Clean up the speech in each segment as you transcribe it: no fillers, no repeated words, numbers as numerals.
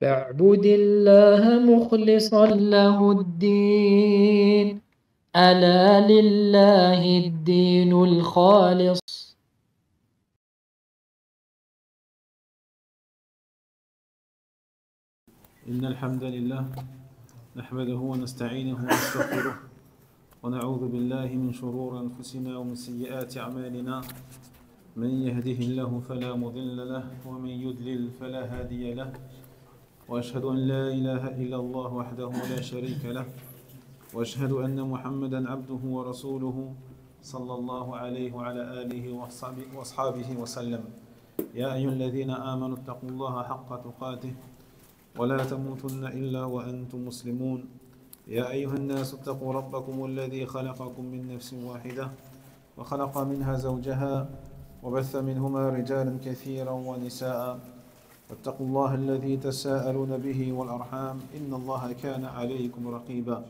فاعبد الله مخلصا له الدين، ألا لله الدين الخالص. إن الحمد لله نحمده ونستعينه ونستغفره ونعوذ بالله من شرور أنفسنا ومن سيئات أعمالنا. من يهده الله فلا مضل له ومن يضلل فلا هادي له، وأشهد أن لا إله إلا الله وحده لا شريك له، وأشهد أن محمدا عبده ورسوله صلى الله عليه وعلى آله وأصحابه وسلم. يا أيها الذين آمنوا اتقوا الله حق تقاته ولا تموتن إلا وأنتم مسلمون. يا أيها الناس اتقوا ربكم الذي خلقكم من نفس واحدة وخلق منها زوجها وبث منهما رجالا كثيرا ونساء، واتقوا الله الذي تساءلون به والأرحام إن الله كان عليكم رقيبا.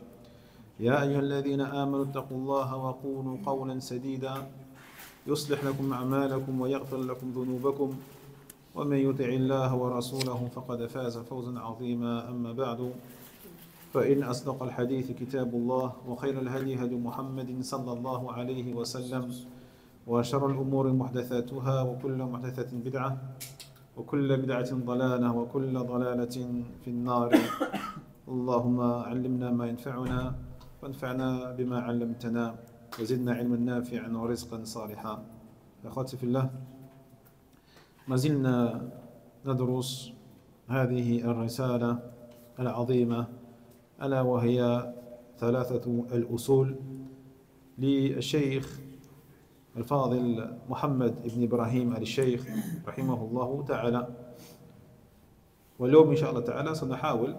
يا أيها الذين آمنوا اتقوا الله وقولوا قولا سديدا يصلح لكم أعمالكم ويغفر لكم ذنوبكم، ومن يطع الله ورسوله فقد فاز فوزا عظيما. أما بعد، فإن أصدق الحديث كتاب الله، وخير الهدي هدي محمد صلى الله عليه وسلم، وشر الأمور محدثاتها، وكل محدثة بدعة، وكل بدعة ضلالة، وكل ضلالة في النار. اللهم علمنا ما ينفعنا وانفعنا بما علمتنا وزدنا علما نافعا ورزقا صالحا. أخواتي في الله، ما زلنا ندرس هذه الرسالة العظيمة، ألا وهي 3 الأصول للشيخ الفاضل محمد بن إبراهيم آل الشيخ رحمه الله تعالى. واليوم إن شاء الله تعالى سنحاول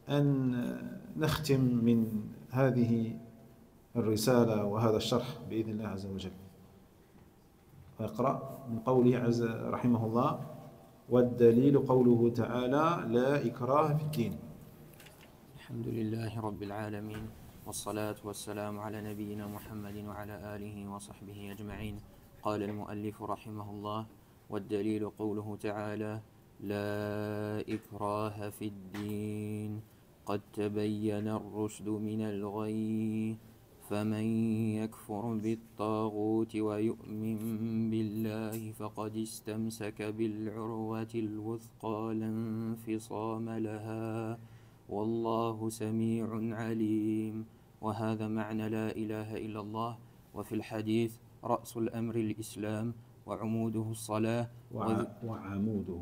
أن نختم من هذه الرسالة وهذا الشرح بإذن الله عز وجل. ويقرأ من قوله رحمه الله: والدليل قوله تعالى: لا إكراه في الدين. الحمد لله رب العالمين، والصلاة والسلام على نبينا محمد وعلى آله وصحبه أجمعين. قال المؤلف رحمه الله: والدليل قوله تعالى: لا إكراه في الدين، قد تبين الرشد من الغي، فمن يكفر بالطاغوت ويؤمن بالله فقد استمسك بالعروة الوثقى لا انفصام لها، والله سميع عليم. وهذا معنى لا إله إلا الله. وفي الحديث: رأس الأمر الإسلام، وعموده الصلاة وعموده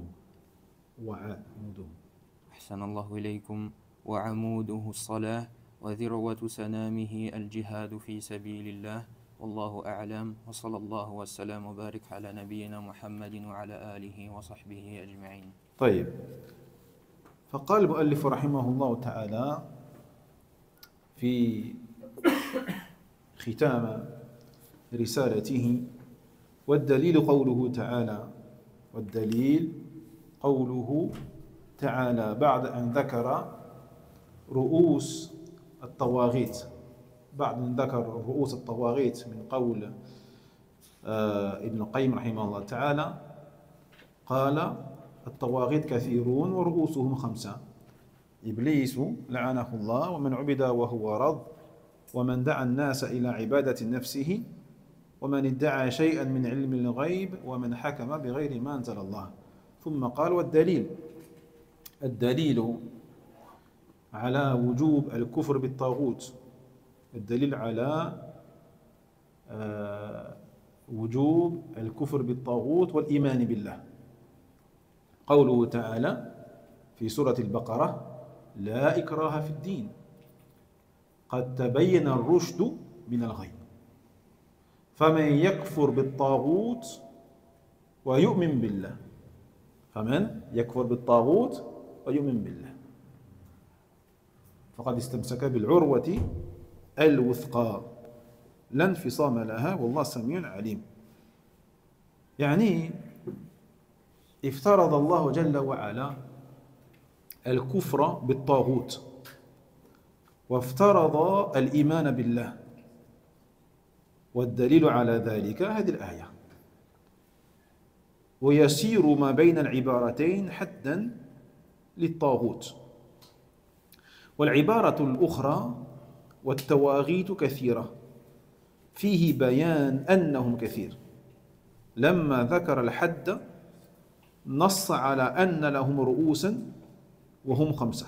أحسن الله إليكم. وعموده الصلاة، وذروة سنامه الجهاد في سبيل الله. والله أعلم، وصلى الله وسلم وبارك على نبينا محمد وعلى آله وصحبه أجمعين. طيب، فقال المؤلف رحمه الله تعالى في ختام رسالته: والدليل قوله تعالى. والدليل قوله تعالى بعد أن ذكر رؤوس الطواغيت، من قول ابن القيم رحمه الله تعالى، قال: الطواغيت كثيرون ورؤوسهم 5: إبليس لعنه الله، ومن عبد وهو رض، ومن دعا الناس إلى عبادة نفسه، ومن ادعى شيئا من علم الغيب، ومن حكم بغير ما أنزل الله. ثم قال: والدليل، الدليل على وجوب الكفر بالطاغوت، الدليل على وجوب الكفر بالطاغوت والإيمان بالله، قوله تعالى في سورة البقرة: لا إكراه في الدين، قد تبين الرشد من الغي، فمن يكفر بالطاغوت ويؤمن بالله، فمن يكفر بالطاغوت ويؤمن بالله فقد استمسك بالعروة الوثقى لا انفصام لها، والله سميع عليم. يعني افترض الله جل وعلا الكفر بالطاغوت، وافترض الإيمان بالله، والدليل على ذلك هذه الآية. ويسير ما بين العبارتين حدا للطاغوت. والعبارة الأخرى والتواغيت كثيرة فيه بيان أنهم كثير. لما ذكر الحد نص على أن لهم رؤوسا وهم 5.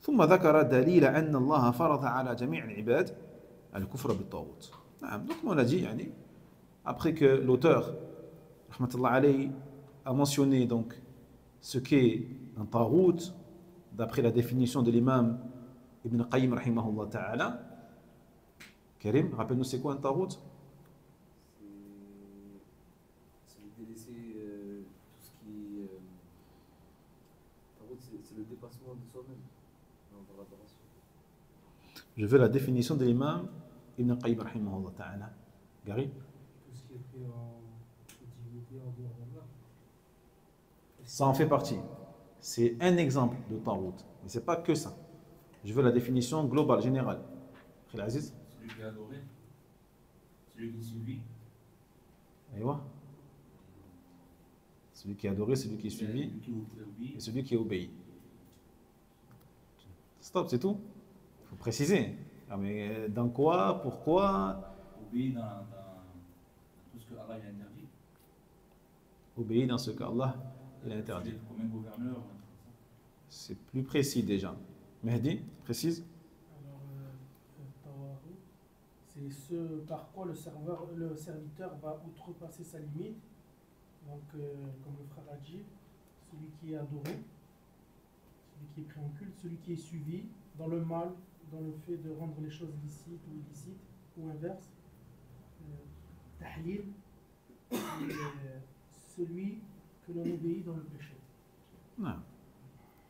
ثم ذكر دليل أن الله فرض على جميع العباد الكفر بالطاغوت. نعم. Donc on a dit, après que l'auteur rahmatullah alayhi a mentionné donc ce qu'est un taghut d'après la définition de l'imam Ibn Qayyim rahimahullah ta'ala. Karim, rappelle-nous c'est quoi un taghut? C'est délaisser tout ce qui taghut, c'est le dépassement de soi-même dans l'adoration. Je veux la définition de l'imam Ibn Qayyim rahimahullah ta'ala. Gary? Tout ce qui est pris en divinité en dehors d'Allah. Ça en fait partie. C'est un exemple de taghut. Mais ce n'est pas que ça. Je veux la définition globale, générale. Khil Aziz? Celui qui est adoré, celui qui suit. Aïwa. Celui qui est adoré, celui qui est suivi et celui qui est obéi. Stop, c'est tout. Il faut préciser. Ah, mais dans quoi? Pourquoi? Obéir dans tout ce que Allah a interdit. Obéir dans ce qu'Allah a interdit. Comme un gouverneur. C'est plus précis déjà. Mehdi, précise. Alors, c'est ce par quoi le serviteur va outrepasser sa limite. Donc, comme le frère a dit, celui qui est adoré, celui qui est pris en culte, celui qui est suivi dans le mal, dans le fait de rendre les choses licites ou illicites, ou inverse. Tahlil, celui que l'on obéit dans le péché. Non.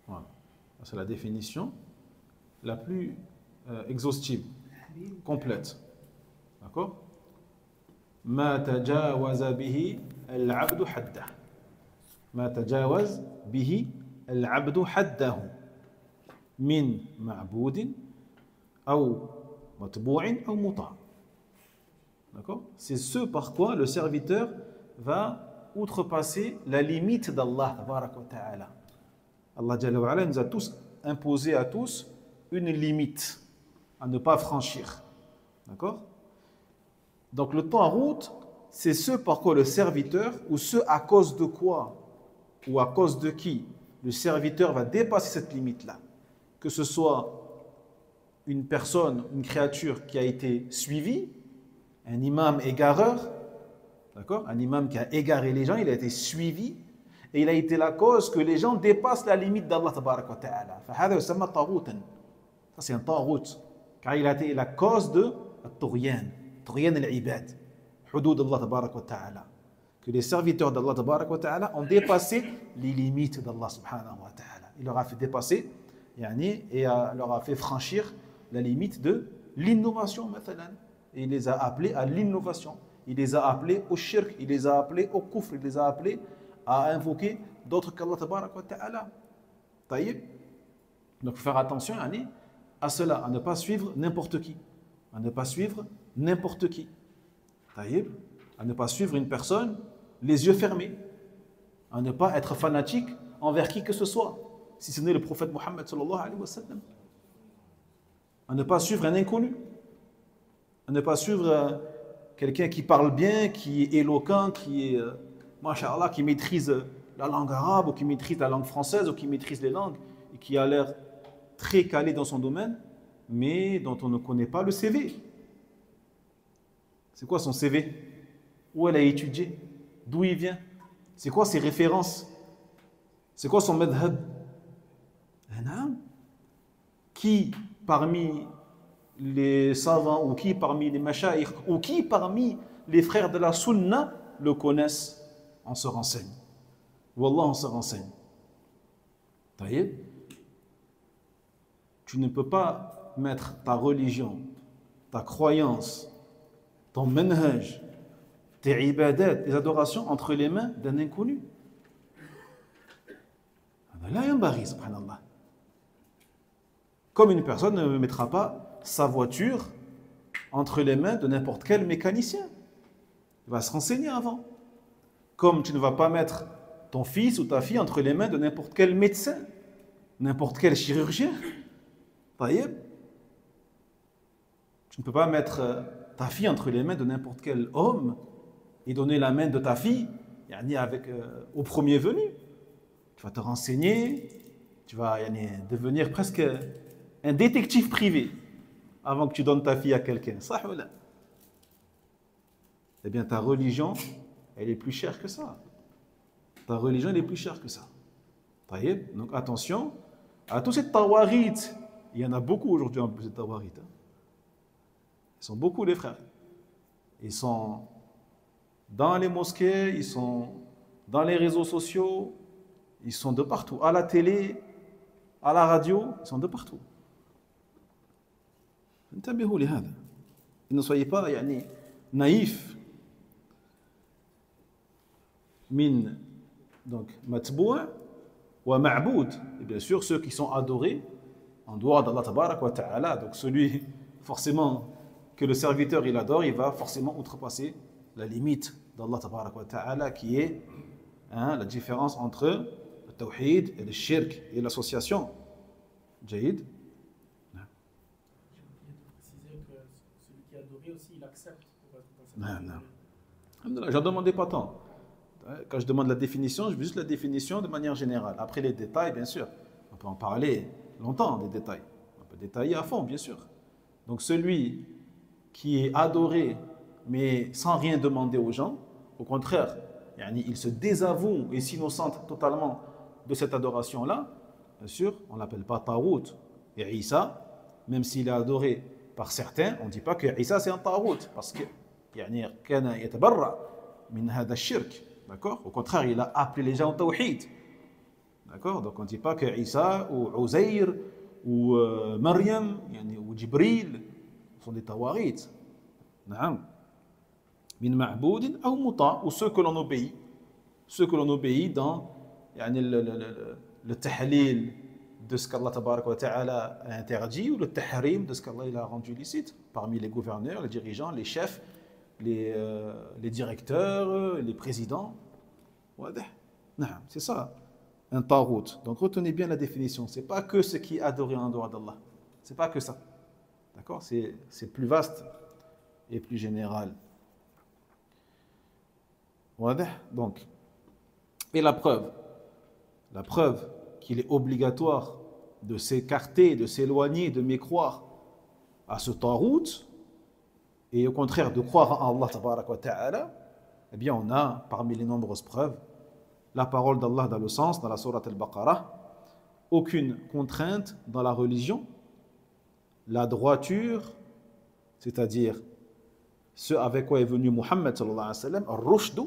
Voilà. C'est la définition la plus exhaustive, complète. D'accord? ما تجاوز به العبد حده. ما تجاوز به العبد حده من معبود أو متبوع أو مطاع. D'accord? C'est ce par quoi le serviteur va outrepasser la limite d'Allah tabaraka wa ta'ala. Allah Jalla wa Ala nous a tous imposé à tous une limite à ne pas franchir. D'accord? Donc le taghut, c'est ce par quoi le serviteur, ou ce à cause de quoi, ou à cause de qui le serviteur va dépasser cette limite-là. Que ce soit une personne, une créature qui a été suivie, un imam égareur, d'accord? Un imam qui a égaré les gens, il a été suivi, et il a été la cause que les gens dépassent la limite d'Allah tabaraka wa ta'ala. فهذا يسمى طاغوتا. Ça c'est un taghut, car il a été la cause de الطغيان, طغيان العباد, حدود الله تبارك وتعالى. Que les serviteurs d'Allah tabaraka wa ta'ala ont dépassé les limites d'Allah subhanahu wa ta'ala. Il leur a fait dépasser, et leur a fait franchir la limite de l'innovation, مثلا. Et il les a appelés à l'innovation. Il les a appelés au shirk, il les a appelés au kufr, il les a appelés à invoquer d'autres qu'Allah tabaraka wa ta'ala. Taïb. Donc faire attention à cela, à ne pas suivre n'importe qui. À ne pas suivre n'importe qui. Taïb. À ne pas suivre une personne les yeux fermés. À ne pas être fanatique envers qui que ce soit, si ce n'est le prophète Mohammed sallallahu alayhi wa sallam. À ne pas suivre un inconnu. À ne pas suivre quelqu'un qui parle bien, qui est éloquent, qui est, masha'Allah, qui maîtrise la langue arabe, ou qui maîtrise la langue française, ou qui maîtrise les langues, et qui a l'air très calé dans son domaine, mais dont on ne connaît pas le CV. C'est quoi son CV? Où elle a étudié? D'où il vient? C'est quoi ses références? C'est quoi son madhab? Qui parmi les savants, ou qui parmi les mashayikh, ou qui parmi les frères de la sunna le connaissent? On se renseigne. Wallah, on se renseigne. Taïeb. Tu ne peux pas mettre ta religion, ta croyance, ton manhaj, tes ibadat, tes adorations entre les mains d'un inconnu. Là, il y a un baril, subhanallah. Comme une personne ne mettra pas sa voiture entre les mains de n'importe quel mécanicien. Il va se renseigner avant. Comme tu ne vas pas mettre ton fils ou ta fille entre les mains de n'importe quel médecin. n'importe quel chirurgien. Taïeb. Tu ne peux pas mettre ta fille entre les mains de n'importe quel homme et donner la main de ta fille avec, au premier venu. Tu vas te renseigner, tu vas devenir presque un détective privé avant que tu donnes ta fille à quelqu'un. Ça ou là? Eh bien, ta religion, elle est plus chère que ça. Ta religion, elle est plus chère que ça. Taïeb. Donc attention à tous ces tawarites. Il y en a beaucoup aujourd'hui en plus de tawarites. Ils sont beaucoup les frères. Ils sont dans les mosquées, ils sont dans les réseaux sociaux, ils sont de partout. À la télé, à la radio, ils sont de partout. Ne soyez pas naïfs. Min, donc, matboua wa ma'boud. Et bien sûr, ceux qui sont adorés en dehors d'Allah tabarak wa ta'ala. Donc, celui, forcément, que le serviteur il adore, il va forcément outrepasser la limite d'Allah tabarak wa ta'ala qui est la différence entre le tawhid et le shirk et l'association. Jaïd. J'ai oublié de préciser que celui qui est adoré aussi, il accepte pour être dans cette catégorie. J'en demandais pas tant. Quand je demande la définition, je veux juste la définition de manière générale. Après les détails, bien sûr, on peut en parler longtemps des détails. On peut détailler à fond, bien sûr. Donc celui qui est adoré, mais sans rien demander aux gens, au contraire, il se désavoue et s'innocente totalement de cette adoration-là, bien sûr, on ne l'appelle pas Tarout. Et Isa, même s'il est adoré par certains, on ne dit pas que Isa c'est un Tarout, parce que كان يتبرأ من هذا الشرك. D'accord? Au contraire, il a appelé les gens au tawhid. D'accord? Donc on ne dit pas que Isa ou Uzair ou Maryam ou Jibril sont des tawarit. Naam. Min ma'boudin ou muta, ou ceux que l'on obéit. Ceux que l'on obéit dans le tahlil de ce qu'Allah tabarak wa ta'ala a interdit ou le tahrim de ce qu'Allah a rendu licite parmi les gouverneurs, les dirigeants, les chefs, les directeurs, les présidents. C'est ça, un tarout. Donc retenez bien la définition. Ce n'est pas que ce qui est adoré en dehors d'Allah. Ce n'est pas que ça. D'accord? C'est plus vaste et plus général. Donc, et la preuve qu'il est obligatoire de s'écarter, de s'éloigner, de mécroire à ce tarout, et au contraire de croire en Allah tabarak wa ta'ala, eh bien on a parmi les nombreuses preuves la parole d'Allah dans le sens, dans la sourate al-Baqarah, aucune contrainte dans la religion, la droiture, c'est-à-dire ce avec quoi est venu Muhammad sallallahu alayhi wa sallam, ar-rushdu.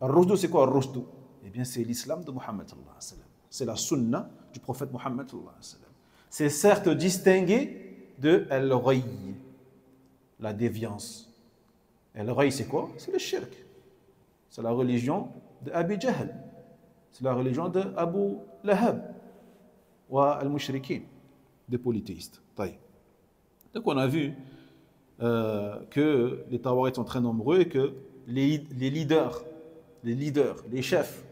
Ar-rushdu c'est quoi ar-rushdu? Eh bien c'est l'islam de Muhammad sallallahu alayhi wa sallam. C'est la sunna du prophète Muhammad sallallahu alayhi wa sallam. C'est certes distingué de al-ghayy, la déviance. Et le raï, c'est quoi? C'est le shirk. C'est la religion de Abi Jahl. C'est la religion de Abu Lahab. Ou al-mushrikin, des polythéistes. Donc on a vu que les tawarites sont très nombreux et que les leaders, les chefs,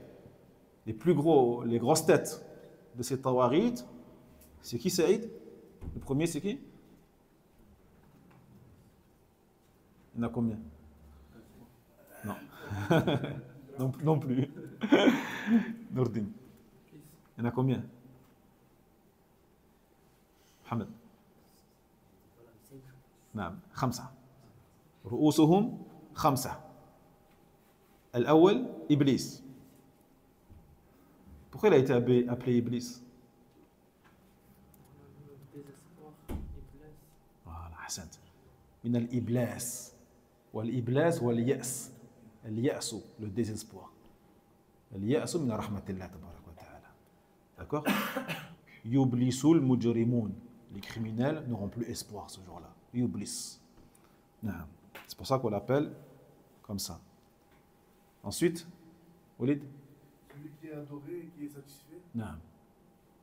les grosses têtes de ces tawarites, c'est qui, Saïd? Le premier, c'est qui? Il y en a combien? Non. non plus. Nourdine. Il y en a combien? Mohamed. نعم 5 رؤوسهم 5 الأول إبليس. Pourquoi il a été appelé Iblis? Voilà, حسنت. من الإبلاس والإبلاس واليأس. اليأس, le désespoir. اليأس من رحمة الله تبارك وتعالى. D'accord? يبلسوا المجرمون. Les criminels n'auront plus espoir ce jour-là. Iblis. C'est pour ça qu'on l'appelle comme ça. Ensuite, Walid. Celui qui est adoré et qui est satisfait.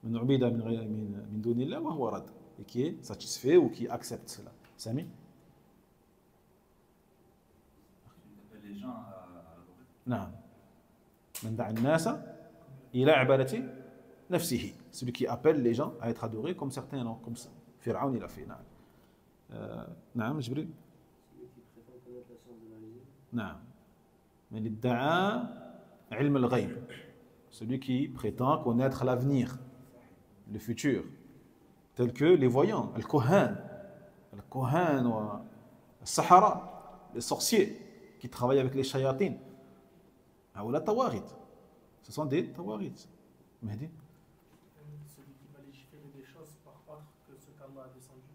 من عبد من دون الله وهو رد. Et qui est satisfait ou qui accepte cela. Sami? Les gens à adorer. نعم. من دعا الناس إلى عبادة nafsihi. Celui qui appelle les gens à être adorés comme certains, comme Pharaon il a fait. Naam, Jibril. Celui qui prétend connaître la science de l'analyse. Naam. Mais l'idda'a ilm al-ghayb. Celui qui prétend connaître l'avenir, le futur, tel que les voyants, al-Kohan, ou al-Sahara, les sorciers qui travaillent avec les shayatin, ou la tawarit. Ce sont des tawarit. Mahdi. Celui qui va légiférer des choses par autre que ce qu'Allah a descendu.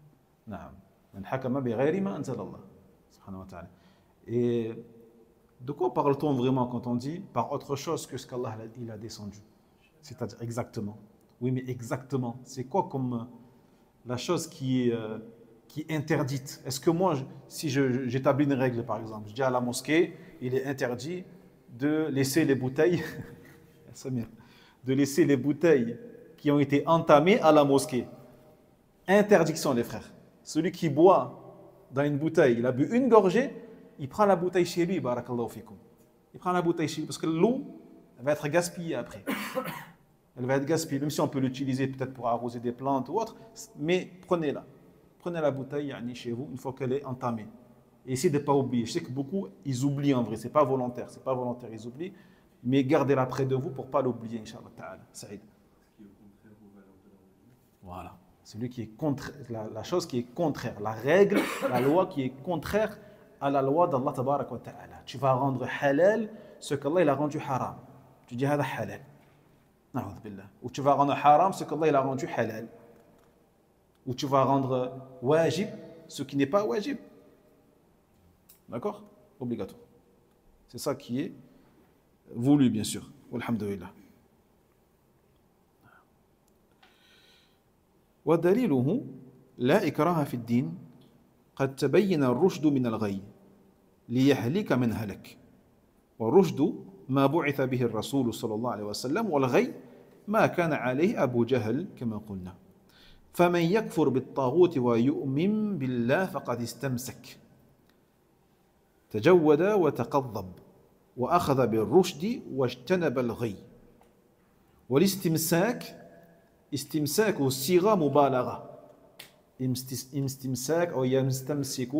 نعم من حكم بغير ما أنزل الله سبحانه وتعالى. Et de quoi parle-t-on vraiment quand on dit par autre chose que ce qu'Allah il a descendu? C'est-à-dire exactement. Oui, mais exactement. C'est quoi comme la chose qui est interdite? Est-ce que moi, si j'établis une règle par exemple, je dis à la mosquée, il est interdit de laisser les bouteilles, de laisser les bouteilles qui ont été entamées à la mosquée. Interdiction, les frères. Celui qui boit dans une bouteille, il a bu une gorgée, il prend la bouteille chez lui, barakallahu fikum. Il prend la bouteille chez lui parce que l'eau va être gaspillée après. Elle va être gaspillée, même si on peut l'utiliser peut-être pour arroser des plantes ou autre, mais prenez-la. Prenez la bouteille chez vous une fois qu'elle est entamée. Et essayez de ne pas oublier. Je sais que beaucoup, ils oublient en vrai, c'est pas volontaire, ils oublient, mais gardez-la près de vous pour ne pas l'oublier, Inch'Allah ta'ala. Saïd. Voilà. Celui qui est contre, la chose qui est contraire, la règle, la loi qui est contraire à la loi d'Allah tabarak wa ta'ala. Tu vas rendre halal ce qu'Allah il a rendu haram. Tu dis hada halal. Na'udhu billah. Ou tu vas rendre haram ce qu'Allah il a rendu halal. Ou tu vas rendre wajib ce qui n'est pas wajib. D'accord? Obligatoire. C'est ça qui est voulu, bien sûr. Walhamdulillah. ودليله لا إكراه في الدين قد تبين الرشد من الغي ليهلك من هلك والرشد ما بعث به الرسول صلى الله عليه وسلم والغي ما كان عليه أبو جهل كما قلنا فمن يكفر بالطاغوت ويؤمن بالله فقد استمسك تجود وتقضب وأخذ بالرشد واجتنب الغي والاستمساك استمساك صيغة مبالغة استمساك أو يستمسك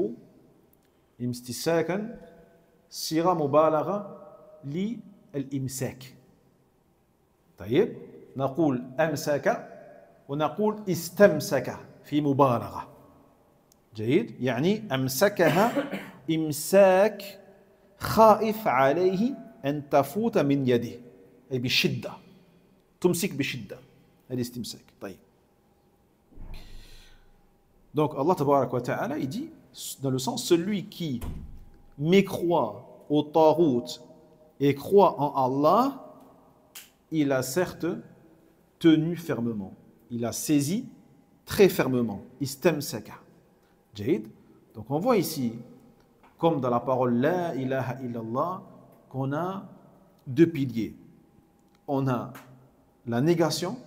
امتساكا صيغة مبالغة للإمساك طيب نقول أمسك ونقول استمسك في مبالغة جيد يعني أمسكها إمساك خائف عليه أن تفوت من يده أي بشدة تمسك بشدة الاستمساك طيب donc Allah tabarak wa ta'ala il dit dans le sens celui qui mécroit au tarout et croit en Allah il a certes tenu fermement il a saisi très fermement istamsaka jayid donc on voit ici comme dans la parole la ilaha illallah qu'on a deux piliers on a la négation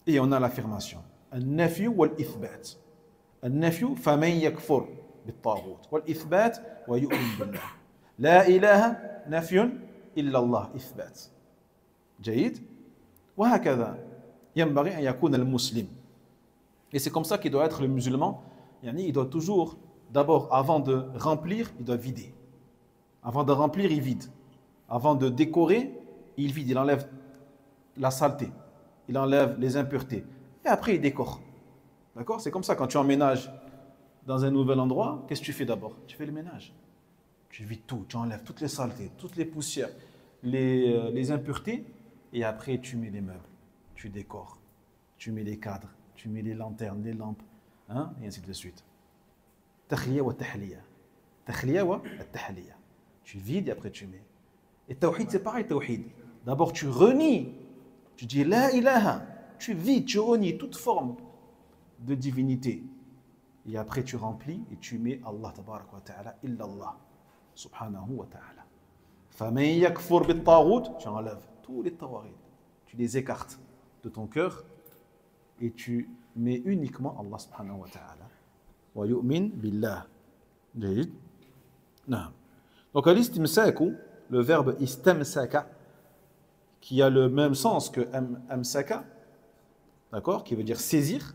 et on a l'affirmation. النفي والإثبات. النفي فمن يكفر بالطاغوت والإثبات ويؤمن بالله. لا إله نفي إلا الله إثبات. جيد؟ وهكذا ينبغي أن يكون المسلم. Et c'est comme ça qu'il doit être le musulman. Il doit toujours, d'abord, avant de remplir, il doit vider. Avant de remplir, il vide. Avant de décorer, il vide, il enlève la saleté. Il enlève les impuretés. Et après, il décore. D'accord? C'est comme ça, quand tu emménages dans un nouvel endroit, qu'est-ce que tu fais d'abord? Tu fais le ménage. Tu vides tout, tu enlèves toutes les saletés, toutes les poussières, les impuretés, et après, tu mets les meubles, tu décores, tu mets les cadres, tu mets les lanternes, les lampes, hein? Et ainsi de suite. Takhliya wa tahliya. Takhliya wa tahliya. Tu vides et après tu mets. Et tawhid, c'est pareil, tawhid. D'abord, tu renies. Tu dis la ilaha, tu vis, tu renies toute forme de divinité. Et après tu remplis et tu mets Allah tabarak wa ta'ala illallah subhanahu wa ta'ala. Faman yakfur bit taghut, tu enlèves tous les tawarid, tu les écartes de ton cœur et tu mets uniquement Allah subhanahu wa ta'ala. Wa yu'min billah. Jayid. Donc al-istimsaku, le verbe istamsaka qui a le même sens que amsaka, d'accord, qui veut dire saisir,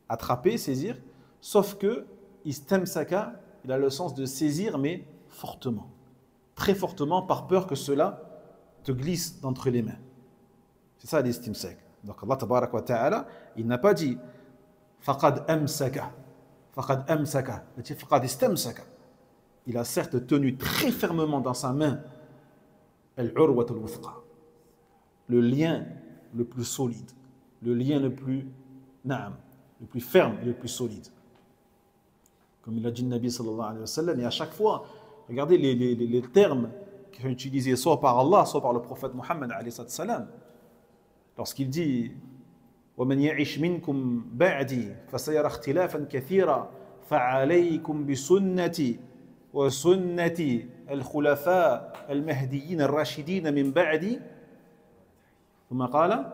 attraper, saisir, sauf que istamsaka, il a le sens de saisir, mais fortement, très fortement, par peur que cela te glisse d'entre les mains. C'est ça l'istimsak. Donc Allah tabarak wa ta'ala, il n'a pas dit faqad amsaka, faqad amsaka, il a dit faqad istamsaka. Il a certes tenu très fermement dans sa main al-urwat al-wuthqa, le lien le plus solide, le lien le plus na'am, le plus ferme et le plus solide. Comme il a dit le Nabi sallallahu alayhi wa sallam, et à chaque fois, regardez les termes qui sont utilisés soit par Allah, soit par le prophète Muhammad alayhi salam. Lorsqu'il dit وَمَنْ يَعِشْ مِنْكُمْ بَعْدِي فَسَيَرَى اخْتِلَافًا كَثِيرًا فَعَلَيْكُمْ بِسُنَّتِي وَسُنَّةِ الْخُلَفَاءِ الْمَهْدِيِّينَ الرَّاشِدِينَ مِنْ بَعْدِي ثم قال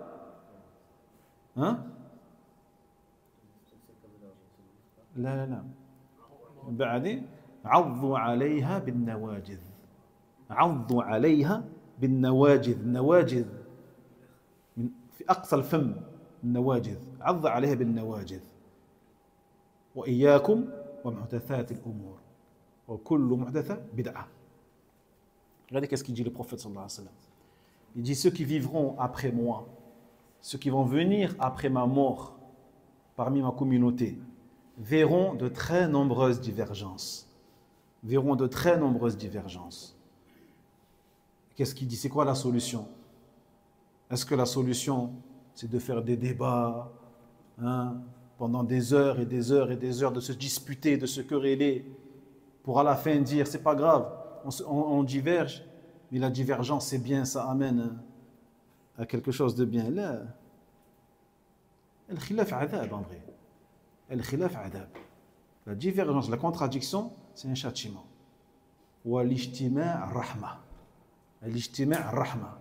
لا من بعد عضوا عليها بالنواجذ، عضوا عليها بالنواجذ، النواجذ في أقصى الفم، النواجذ، عض عليها بالنواجذ. وإياكم ومحدثات الأمور وكل محدثة بدعة. Regardez qu'est-ce qu'il dit le prophète sallallahu alayhi wa sallam. Il dit ceux qui vivront après moi, ceux qui vont venir après ma mort parmi ma communauté, verront de très nombreuses divergences. Verront de très nombreuses divergences. Qu'est-ce qu'il dit? C'est quoi la solution? Est-ce que la solution, c'est de faire des débats pendant des heures et des heures et des heures, de se disputer, de se quereller, pour à la fin dire, c'est pas grave, on diverge, mais la divergence, c'est bien, ça amène à quelque chose de bien. Là, al-khilaf adab en vrai. Al-khilaf adab. La divergence, la contradiction, c'est un châtiment. Wa l'ijtima' rahma. L'ijtima' rahma.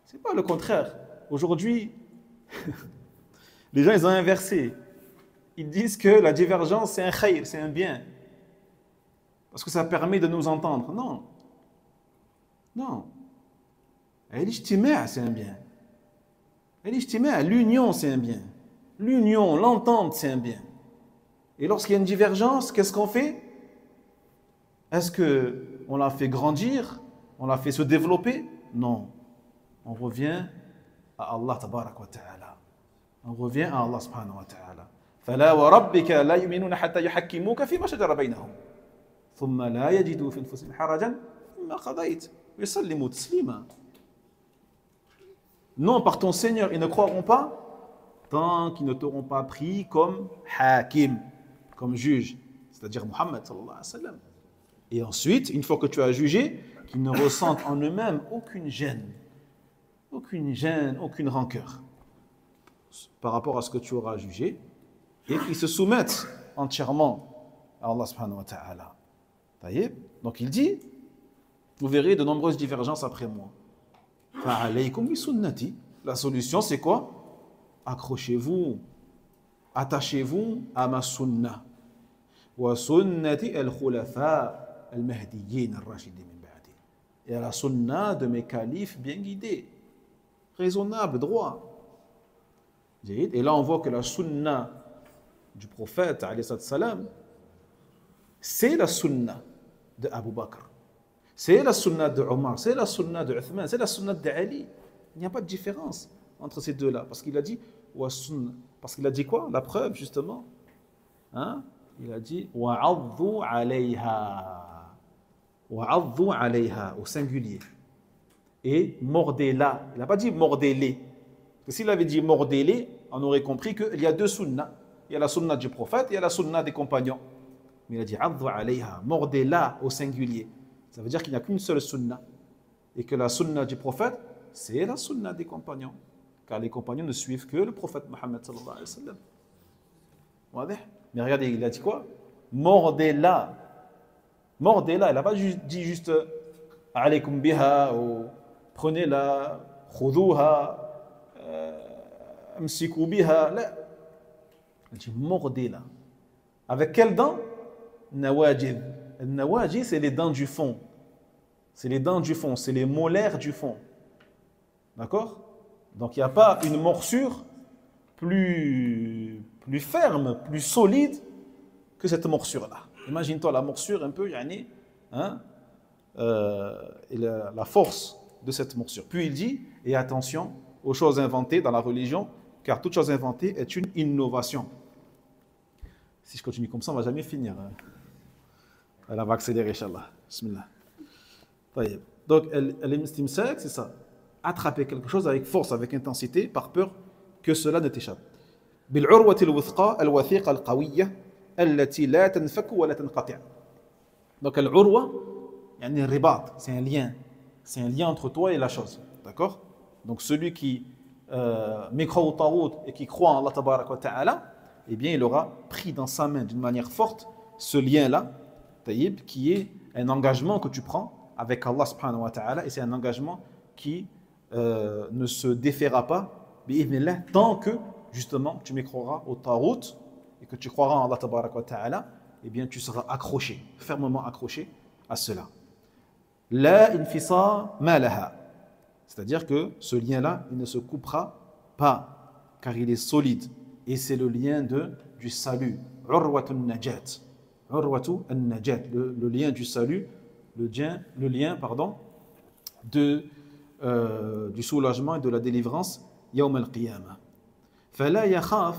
C'est pas le contraire. Aujourd'hui, les gens, ils ont inversé. Ils disent que la divergence, c'est un khayr, c'est un bien. Parce que ça permet de nous entendre. Non. Non. L'ijtima', c'est un bien. L'ijtima', l'union, c'est un bien. L'union, l'entente, c'est un bien. Et lorsqu'il y a une divergence, qu'est-ce qu'on fait? Est-ce qu'on l'a fait grandir? On l'a fait se développer? Non. On revient à Allah tabarak wa ta'ala. On revient à Allah subhanahu wa ta'ala. فَلَا وَرَبِّكَ لَا يُؤْمِنُونَ حَتَّى يُحَكِّمُوكَ فِيمَا شَجَرَ بَيْنَهُمْ ثُمَّ لَا يَجِدُوا فِي أَنفُسِهِمْ حَرَجًا مِمَّا قَضَيْتَ وَيُسَلِّمُوا تَسْلِيمًا. Non, par ton Seigneur, ils ne croiront pas tant qu'ils ne t'auront pas pris comme hakim, comme juge, c'est-à-dire Muhammad sallallahu alayhi wa sallam. Et ensuite, une fois que tu as jugé, qu'ils ne ressentent en eux-mêmes aucune gêne, aucune rancœur par rapport à ce que tu auras jugé, et qu'ils se soumettent entièrement à Allah subhanahu wa ta'ala. Donc il dit, vous verrez de nombreuses divergences après moi. Fa'alaykum bi sunnati. La solution c'est quoi? Accrochez-vous, attachez-vous à ma sunnah. Wa sunnati al-khulafa al-mahdiyyin ar-rashidin min ba'di. Et à la sunnah de mes califes bien guidés, raisonnables, droits. Et là on voit que la sunnah du prophète alayhi salam, c'est la sunnah de Abu Bakr, c'est la sunnah de Omar, c'est la sunnah de Uthman, c'est la sunnah de Ali. Il n'y a pas de différence entre ces deux-là, parce qu'il a dit parce qu'il a dit quoi? La preuve justement, il a dit wa'addu alayha, wa'addu alayha au singulier, et mordez-la. Il n'a pas dit mordez-les, parce que s'il avait dit mordez-les, on aurait compris qu'il y a deux sunnahs. Il y a la sunnah du prophète, il y a la sunnah des compagnons. Mais il a dit addu alayha, mordez-la au singulier. Ça veut dire qu'il n'y a qu'une seule sunnah. Et que la sunnah du prophète, c'est la sunnah des compagnons. Car les compagnons ne suivent que le prophète Mohammed sallallahu alayhi wa sallam. Mais regardez, il a dit quoi? Mordez-la. Mordez-la. Il n'a pas dit juste alaykum biha ou prenez-la, khudouha, amsiku biha. Là. Il dit mordez-la. Avec quelles dents? Nawajid. Nawajid, c'est les dents du fond. C'est les dents du fond, c'est les molaires du fond. D'accord? Donc il n'y a pas une morsure plus ferme, plus solide que cette morsure-là. Imagine-toi la morsure un peu, yani, hein, et la force de cette morsure. Puis il dit, et attention aux choses inventées dans la religion, car toute chose inventée est une innovation. Si je continue comme ça, on ne va jamais finir. Elle va accélérer, Inch'Allah. Bismillah. Donc, l'istimsak, c'est ça. Attraper quelque chose avec force, avec intensité, par peur que cela ne t'échappe. بالعروة الوثقى الوثيقة القوية التي لا تنفك ولا تنقطع. Donc, العروة, يعني الرباط, c'est un lien. C'est un lien entre toi et la chose. D'accord? Donc, celui qui mécroit au tarout et qui croit en Allah tabarak wa ta'ala, eh bien, il aura pris dans sa main d'une manière forte ce lien-là, qui est un engagement que tu prends avec Allah subhanahu wa ta'ala, et c'est un engagement qui ne se déférera pas tant que justement tu mécroiras au tarout et que tu croiras en Allah tabarak wa ta'ala, eh bien tu seras accroché, fermement accroché à cela. La infisa ma laha, c'est-à-dire que ce lien-là, il ne se coupera pas, car il est solide, et c'est le lien du salut. Urwatu najat. Urwatu najat, le lien du salut, le lien du soulagement et de la délivrance يوم القيامة. فلا يخاف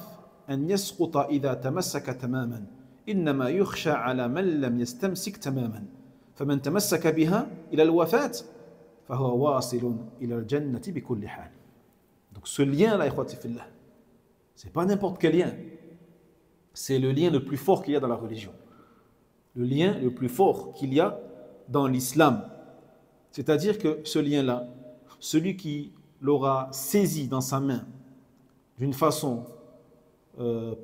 أن يسقط إذا تمسك تماما إنما يخشى على من لم يستمسك تماما فمن تمسك بها إلى الوفاة فهو واصل إلى الجنة بكل حال. Donc ce lien là, ikhwati fillah, c'est pas n'importe quel lien, c'est le lien le plus fort qu'il y a dans la religion, le lien le plus fort qu'il y a dans l'islam. C'est-à-dire que ce lien-là, celui qui l'aura saisi dans sa main d'une façon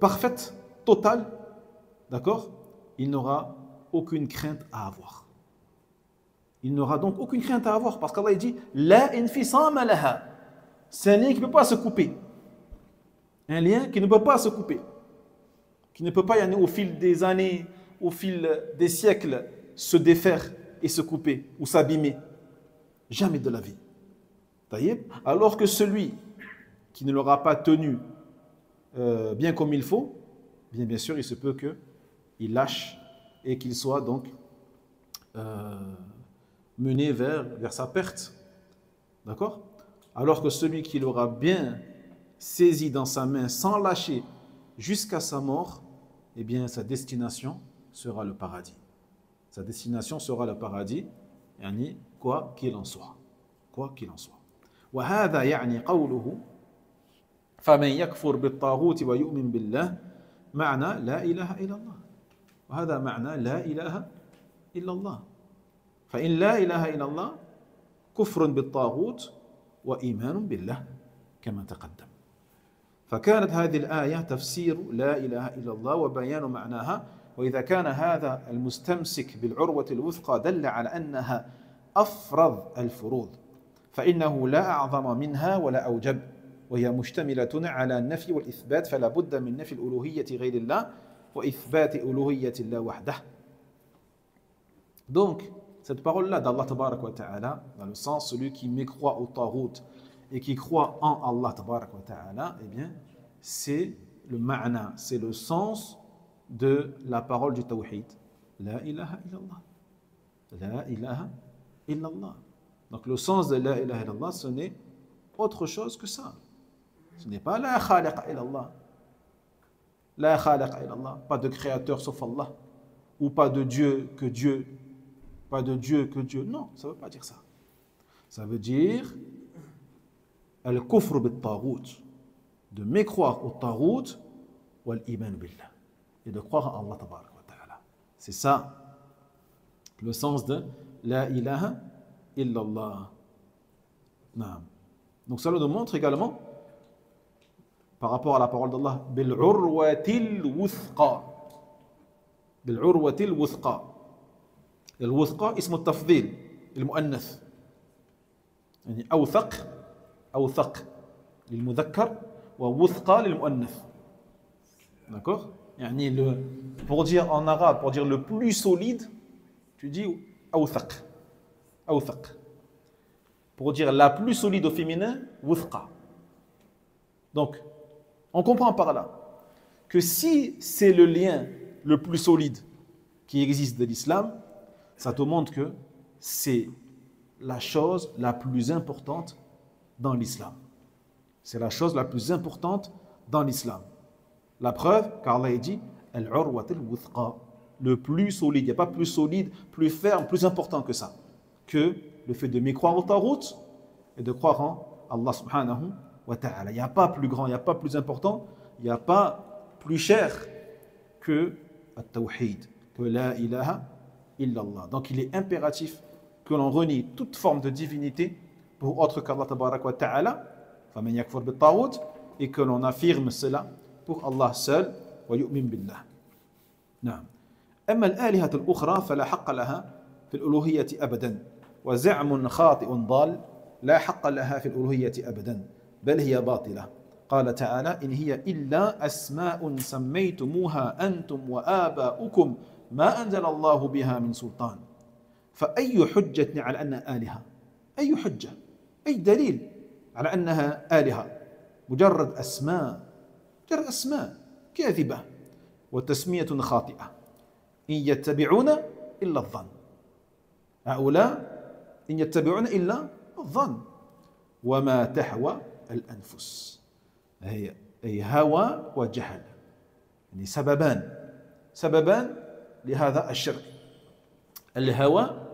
parfaite, totale, d'accord, il n'aura aucune crainte à avoir. Il n'aura donc aucune crainte à avoir, parce qu'Allah dit La infisama laha. C'est un lien qui ne peut pas se couper. Un lien qui ne peut pas se couper. Qui ne peut pas y aller au fil des années, au fil des siècles, se défaire et se couper ou s'abîmer. Jamais de la vie. Alors que celui qui ne l'aura pas tenu bien comme il faut, bien sûr, il se peut qu'il lâche et qu'il soit donc mené vers sa perte. D'accord? Alors que celui qui l'aura bien saisi dans sa main sans lâcher jusqu'à sa mort, eh bien sa destination sera le paradis. Sa destination sera le paradis, yani quoi qu'il en soit. Quoi qu'il en soit. وهذا يعني قوله فمن يكفر بالطاغوت ويؤمن بالله معنى لا إله إلا الله. وهذا معنى لا إله إلا الله. فإن لا إله إلا الله كفر بالطاغوت وإيمان بالله كما تقدم. فكانت هذه الآية تفسير لا إله إلا الله وبيان معناها. وإذا كان هذا المستمسك بالعروة الوثقى دل على أنها أفرض الفروض فإنه لا أعظم منها ولا أوجب وهي مشتملة على النفي والإثبات فلا بد من نفي الألوهية غير الله وإثبات ألوهية الله وحده. Donc, cette parole-là d'Allah Tabarak wa Ta'ala, dans le sens celui qui mécroit au Tarout et qui croit en Allah Tabarak wa Ta'ala, eh bien, c'est le ma'na, c'est le sens de la parole du Tawhid. La ilaha illallah. La ilaha illallah. Donc le sens de la ilaha illallah, ce n'est autre chose que ça. Ce n'est pas la khaliqa illallah. La khaliqa illallah. Pas de créateur sauf Allah. Ou pas de Dieu que Dieu. Pas de Dieu que Dieu. Non, ça ne veut pas dire ça. Ça veut dire al-kufr bit-taghut. De mécroire au taghut wal-iman billah. Et de croire en Allah tabarak wa ta'ala. C'est ça le sens de la ilaha illallah. Naam. Donc ça nous montre également par rapport à la parole d'Allah bil-urwatil wuthqa. Bil-urwatil wuthqa. الوثقى اسم التفضيل المؤنث يعني أوثق للمذكر ووثقى للمؤنث. D'accord? يعني pour dire en arabe, pour dire le plus solide, tu dis awthaq. pour dire la plus solide au féminin, wuthqa. Donc, on comprend par là que si c'est le lien le plus solide qui existe de l'islam, ça te montre que c'est la chose la plus importante dans l'islam. C'est la chose la plus importante dans l'islam. La preuve, car Allah dit al-urwat al-wuthqa, le plus solide. Il n'y a pas plus solide, plus ferme, plus important que ça, que le fait de mécroire au Tarout et de croire en Allah subhanahu wa ta'ala. Il n'y a pas plus grand, il n'y a pas plus important, il n'y a pas plus cher que at-tawhid, que la ilaha illallah. Donc il est impératif que l'on renie toute forme de divinité pour autre qu'Allah tabarak wa ta'ala, faman yakfur bit-taghut, et que l'on affirme cela pour Allah seul, wa yu'min billah. نعم. أما الآلهة الأخرى فلا حق لها في الألوهية أبدا، وزعم خاطئ ضال لا حق لها في الألوهية أبدا، بل هي باطلة. قال تعالى إن هي إلا أسماء سميتموها أنتم وآباؤكم ما أنزل الله بها من سلطان، فأي حجة على أنها آلهة؟ أي حجة؟ أي دليل على أنها آلهة؟ مجرد أسماء كاذبة وتسمية خاطئة. إن يتبعون إلا الظن، هؤلاء إن يتبعون إلا الظن وما تهوى الأنفس، أي هوى وجهل، يعني سببان لهذا الشرك، الهوى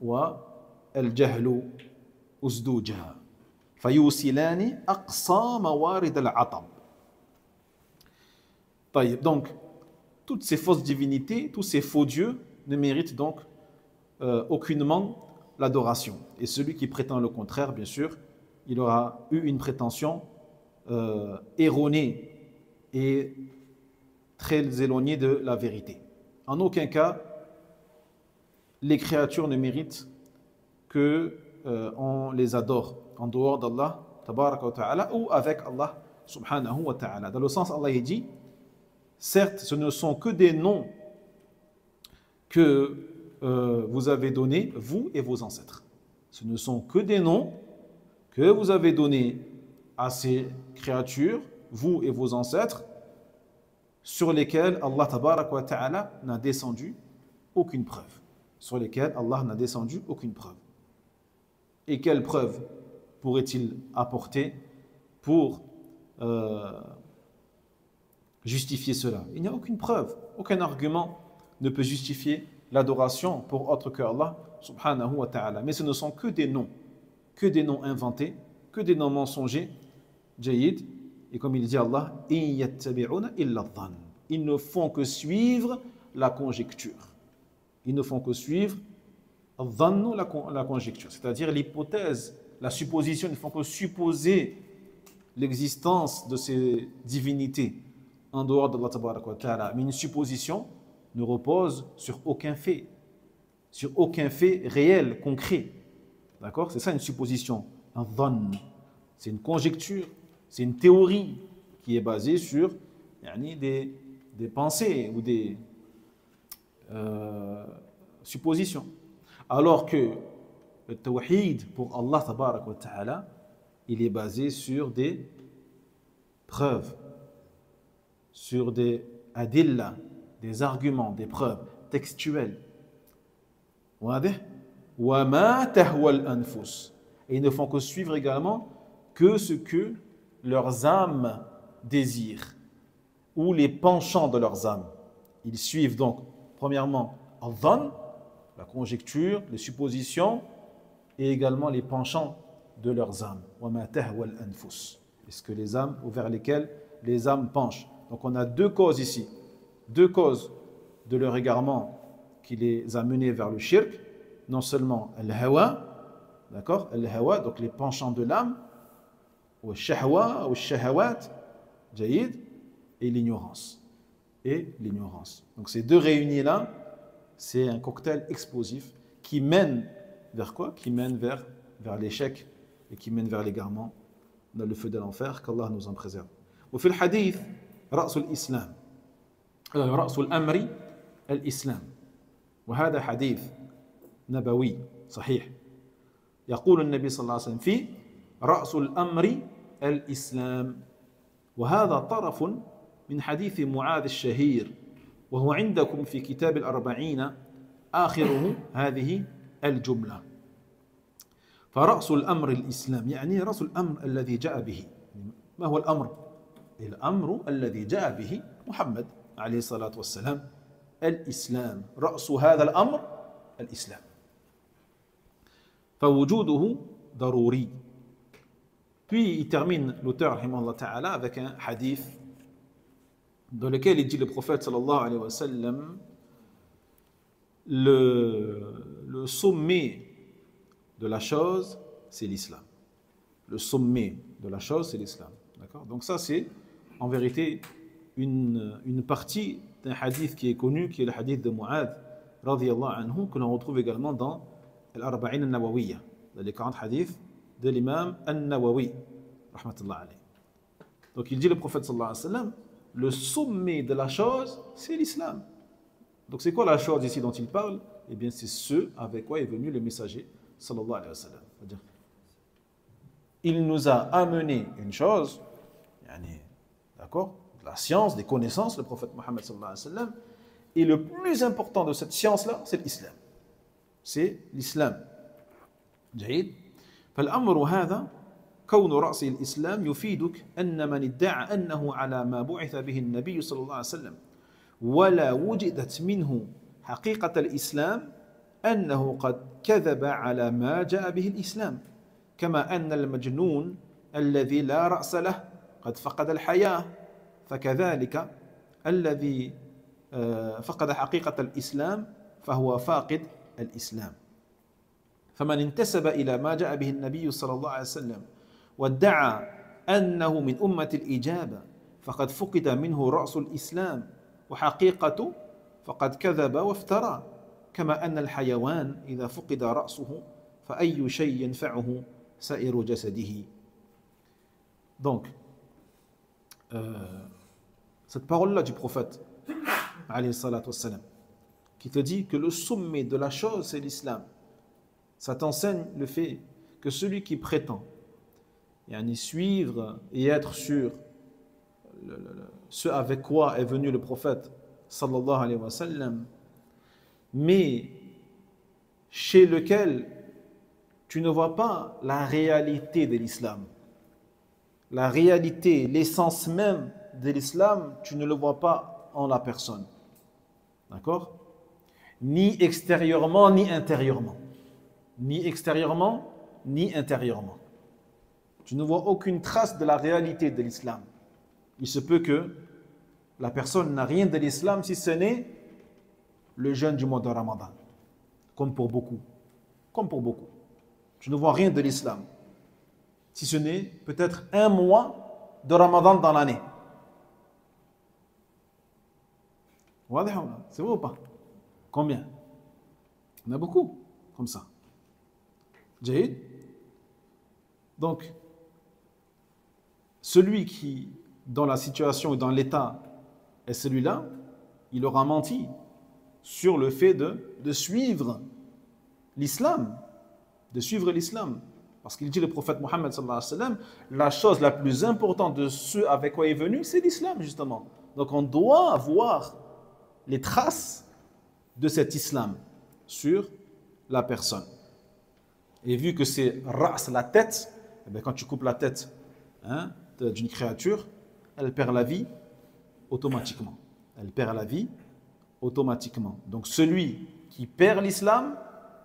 والجهل أزدوجها فيوصلان أقصى موارد العطب. طيب, donc toutes ces fausses divinités, tous ces faux dieux ne méritent donc aucunement l'adoration. Et celui qui prétend le contraire, bien sûr, il aura eu une prétention erronée et très éloignée de la vérité. En aucun cas, les créatures ne méritent que on les adore en dehors d'Allah tabaraka wa ta'ala ou avec Allah subhanahu wa ta'ala. Dans le sens, Allah dit, certes, ce ne sont que des noms que vous avez donnés, vous et vos ancêtres. Ce ne sont que des noms que vous avez donnés à ces créatures, vous et vos ancêtres, sur lesquels Allah tabaraka wa ta'ala n'a descendu aucune preuve. Sur lesquels Allah n'a descendu aucune preuve. Et quelle preuve pourrait-il apporter pour justifier cela? Il n'y a aucune preuve, aucun argument ne peut justifier l'adoration pour autre que Allah subhanahu wa ta'ala. Mais ce ne sont que des noms inventés, que des noms mensongers, jayyid. Et comme il dit Allah, in yattabi'una illa dhann. Ils ne font que suivre la conjecture. Ils ne font que suivre la conjecture, c'est-à-dire l'hypothèse, la supposition. Ils ne font que supposer l'existence de ces divinités en dehors d'Allah tabaraka wa ta'ala. Mais une supposition ne repose sur aucun fait réel, concret. D'accord? C'est ça une supposition, un dhann. C'est une conjecture, c'est une théorie qui est basée sur des pensées ou des suppositions. Alors que le tawhid pour Allah tabaraka wa ta'ala, il est basé sur des preuves, sur des adilla, des arguments, des preuves textuelles. Wa ma tahwa al-anfus. Et ils ne font que suivre également que ce que leurs âmes désirent, ou les penchants de leurs âmes. Ils suivent donc, premièrement, al-dhann, la conjecture, les suppositions, et également les penchants de leurs âmes. Wa ma tahwa al-anfus. Est-ce que les âmes, ou vers lesquelles les âmes penchent. Donc on a deux causes ici, deux causes de leur égarement qui les a menés vers le shirk, non seulement al-hawa, d'accord, al-hawa, donc les penchants de l'âme, ou al-shahwa, ou al-shahawat, jayyid, et l'ignorance. Donc ces deux réunis-là, c'est un cocktail explosif qui mène vers quoi? Qui mène vers l'échec et qui mène vers l'égarement dans le feu de l'enfer, qu'Allah nous en préserve. وفي الحديث رأس الإسلام رأس الأمر الإسلام وهذا حديث نبوي صحيح يقول النبي صلى الله عليه وسلم في رأس الأمر الإسلام. وهذا طرف من حديث معاذ الشهير وهو عندكم في كتاب الأربعين آخره هذه الجملة. فرأس الأمر الإسلام يعني رأس الأمر الذي جاء به. ما هو الأمر؟ الأمر الذي جاء به محمد عليه الصلاة والسلام الإسلام. رأس هذا الأمر الإسلام، فوجوده ضروري. Puis il termine l'auteur rahimahullah ta'ala avec un hadith dans lequel il dit le prophète sallallahu alayhi wa sallam le sommet de la chose c'est l'islam. Le sommet de la chose c'est l'islam. D'accord? Donc ça c'est en vérité une partie d'un hadith qui est connu, qui est le hadith de Mu'adh radiyallahu anhu, que l'on retrouve également dans l'Arba'in al-Nawawiyya, dans les 40 hadiths de l'imam al-Nawawi rahmatullah alayhi. Donc il dit le prophète sallallahu alayhi wa sallam, le sommet de la chose c'est l'islam. Donc c'est quoi la chose ici dont il parle? Eh bien c'est ce avec quoi est venu le messager sallallahu alayhi wa sallam. C'est-à-dire, il nous a amené une chose, d'accord, la science, des connaissances, le prophète Mohammed sallallahu alayhi wa sallam, et le plus important de cette science-là, c'est l'islam. C'est l'islam. جيد. فالأمر هذا كون رأس الإسلام يفيدك أن من ادعى أنه على ما بعث به النبي صلى الله عليه وسلم ولا وجدت منه حقيقة الإسلام أنه قد كذب على ما جاء به الإسلام، كما أن المجنون الذي لا رأس له قد فقد الحياة، فكذلك الذي فقد حقيقة الإسلام فهو فاقد الإسلام. فمن انتسب إلى ما جاء به النبي صلى الله عليه وسلم وادعى أنه من أمة الإجابة فقد فقد منه رأس الإسلام وحقيقته فقد كذب وافترى، كما أن الحيوان إذا فقد رأسه فأي شيء ينفعه سائر جسده. Donc, cette parole-là du prophète alayhi salatu wassalam, qui te dit que le sommet de la chose c'est l'islam, ça t'enseigne le fait que celui qui prétend suivre et être sur ce avec quoi est venu le prophète sallallahu alayhi wa sallam, mais chez lequel tu ne vois pas la réalité de l'islam, la réalité, l'essence même de l'islam, tu ne le vois pas en la personne. D'accord? Ni extérieurement, ni intérieurement. Ni extérieurement, ni intérieurement. Tu ne vois aucune trace de la réalité de l'islam. Il se peut que la personne n'a rien de l'islam si ce n'est le jeûne du mois de Ramadan. Comme pour beaucoup. Comme pour beaucoup. Tu ne vois rien de l'islam. Si ce n'est peut-être un mois de Ramadan dans l'année. C'est vrai ou pas? Combien? Il y en a beaucoup comme ça. Jahid. Donc, celui qui, dans la situation et dans l'état, est celui-là, il aura menti sur le fait de suivre l'islam. De suivre l'islam. Parce qu'il dit le prophète Mohammed sallallahu alayhi wa sallam, la chose la plus importante de ce avec quoi il est venu, c'est l'islam justement. Donc on doit voir les traces de cet islam sur la personne. Et vu que c'est ras, la tête, eh bien, quand tu coupes la tête d'une créature, elle perd la vie automatiquement. Elle perd la vie automatiquement. Donc celui qui perd l'islam,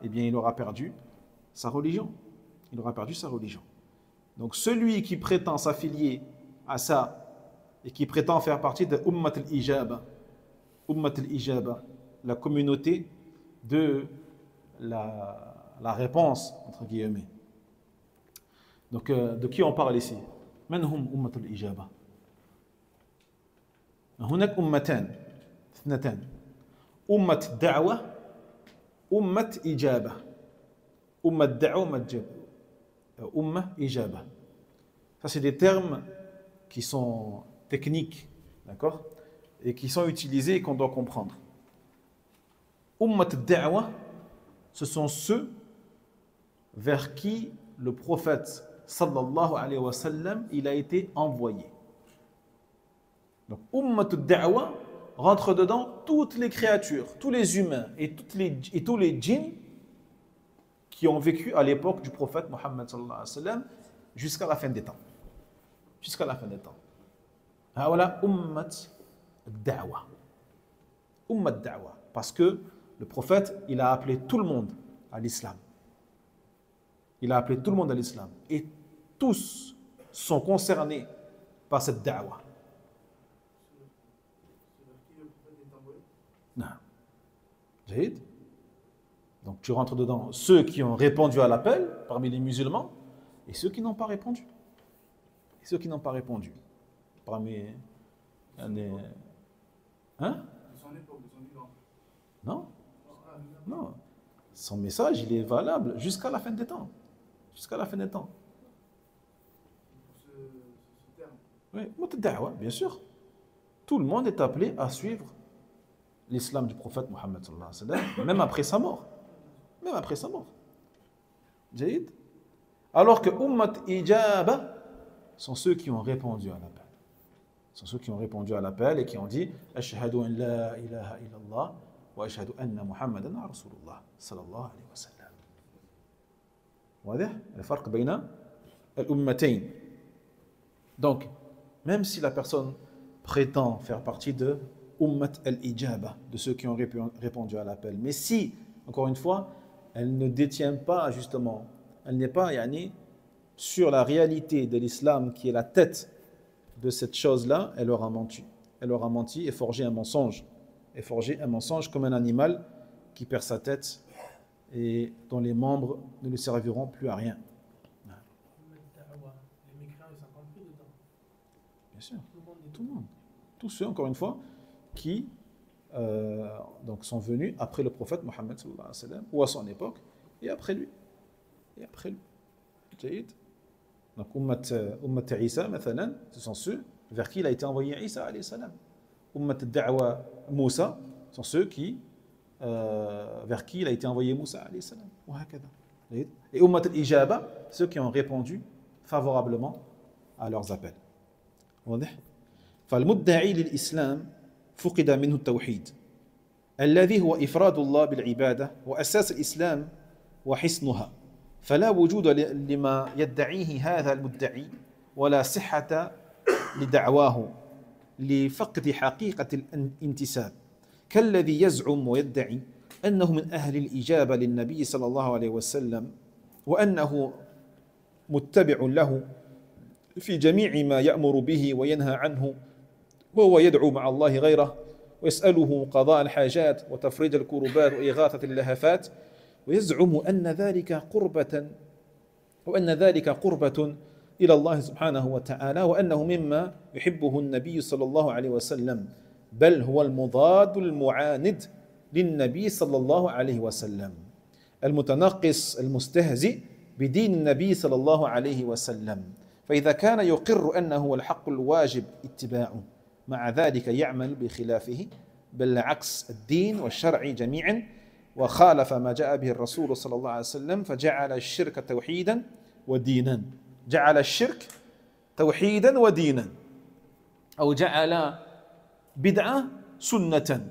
eh bien il aura perdu sa religion. Il aura perdu sa religion. Donc celui qui prétend s'affilier à ça et qui prétend faire partie de Ummat al-Ijaba, la communauté de la réponse, entre guillemets. Donc de qui on parle ici? من هم أمة الإجابة؟ هناك أمتان اثنتان، أمة الدعوة، أمة إجابة. أمة الدعوة، أمة إجابة. Ça c'est des termes qui sont techniques, d'accord, et qui sont utilisés et qu'on doit comprendre. Ummat al-Da'wa, ce sont ceux vers qui le prophète sallallahu alayhi wa sallam, il a été envoyé. Donc, Ummatul Da'wa rentre dedans toutes les créatures, tous les humains et tous les djinns qui ont vécu à l'époque du prophète Mohammed sallallahu alayhi wa sallam jusqu'à la fin des temps. Jusqu'à la fin des temps. Voilà Ummat Da'wa. Ummat Da'wa. Parce que le prophète, il a appelé tout le monde à l'islam. Il a appelé tout le monde à l'islam. Et tous sont concernés par cette da'wa. Non. Jahid. Donc tu rentres dedans ceux qui ont répondu à l'appel parmi les musulmans et ceux qui n'ont pas répondu. Et ceux qui n'ont pas répondu. Parmi les... Hein? Non? Non. Son message, il est valable jusqu'à la fin des temps. Jusqu'à la fin des temps. Oui, bien sûr. Tout le monde est appelé à suivre l'islam du prophète Mohammed sallallahu alayhi wa sallam, même après sa mort. Même après sa mort. Jahid. Alors que Ummat Ijaba sont ceux qui ont répondu à l'appel. Sont ceux qui ont répondu à l'appel et qui ont dit Ashhadu an la ilaha illallah wa ashhadu anna Muhammadan rasulullah sallallahu alayhi wa sallam. واضح الفرق بين الأمتين. Donc, même si la personne prétend faire partie de Ummat al-Ijaba, de ceux qui ont répondu à l'appel, mais si, encore une fois, elle ne détient pas justement, elle n'est pas sur la réalité de l'islam qui est la tête de cette chose-là, elle aura menti. Elle aura menti et forgé un mensonge. Et forgé un mensonge comme un animal qui perd sa tête et dont les membres ne lui serviront plus à rien. Les mécréants, ils sont compris dedans. Bien sûr, tout le monde. Tous ceux, encore une fois, qui donc sont venus après le prophète Mohammed sallallahu alayhi wa sallam, ou à son époque, et après lui. Et après lui. Jahid. Donc, Ummat Isa, ce sont ceux vers qui il a été envoyé Isa alayhi salam. Ummat Da'wa Moussa sont ceux qui vers qui il a été envoyé Moussa alayhi salam. Et Ummat al-Ijaba, ceux qui ont répondu favorablement à leurs appels. فالمدعي للإسلام فقد منه التوحيد الذي هو إفراد الله بالعبادة وأساس الإسلام وحصنها فلا وجود لما يدعيه هذا المدعي ولا صحة لدعواه لفقد حقيقة الانتساب كالذي يزعم ويدعي أنه من أهل الإجابة للنبي صلى الله عليه وسلم وأنه متبع له في جميع ما يأمر به وينهى عنه وهو يدعو مع الله غيره ويسأله قضاء الحاجات وتفريج الكربات وإغاثة اللهفات ويزعم أن ذلك قربة إلى الله سبحانه وتعالى وأنه مما يحبه النبي صلى الله عليه وسلم بل هو المضاد المعاند للنبي صلى الله عليه وسلم المتنقص المستهزئ بدين النبي صلى الله عليه وسلم فإذا كان يقر أنه هو الحق الواجب اتباعه مع ذلك يعمل بخلافه بل عكس الدين والشرع جميعا وخالف ما جاء به الرسول صلى الله عليه وسلم فجعل الشرك توحيدا ودينا جعل الشرك توحيدا ودينا أو جعل بدعة سنة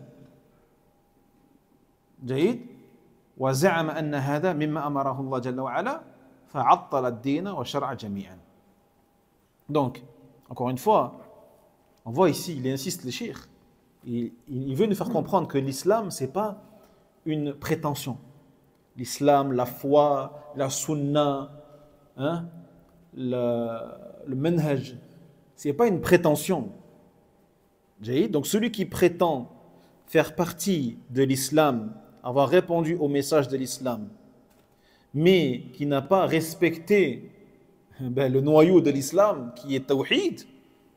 جيد وزعم أن هذا مما أمره الله جل وعلا فعطل الدين والشرع جميعا. Donc, encore une fois, on voit ici, il insiste le cheikh, il veut nous faire comprendre que l'islam, ce n'est pas une prétention. L'islam, la foi, la sunna, le manhaj, ce n'est pas une prétention. Donc celui qui prétend faire partie de l'islam, avoir répondu au message de l'islam, mais qui n'a pas respecté le noyau de l'islam, qui est tawhid,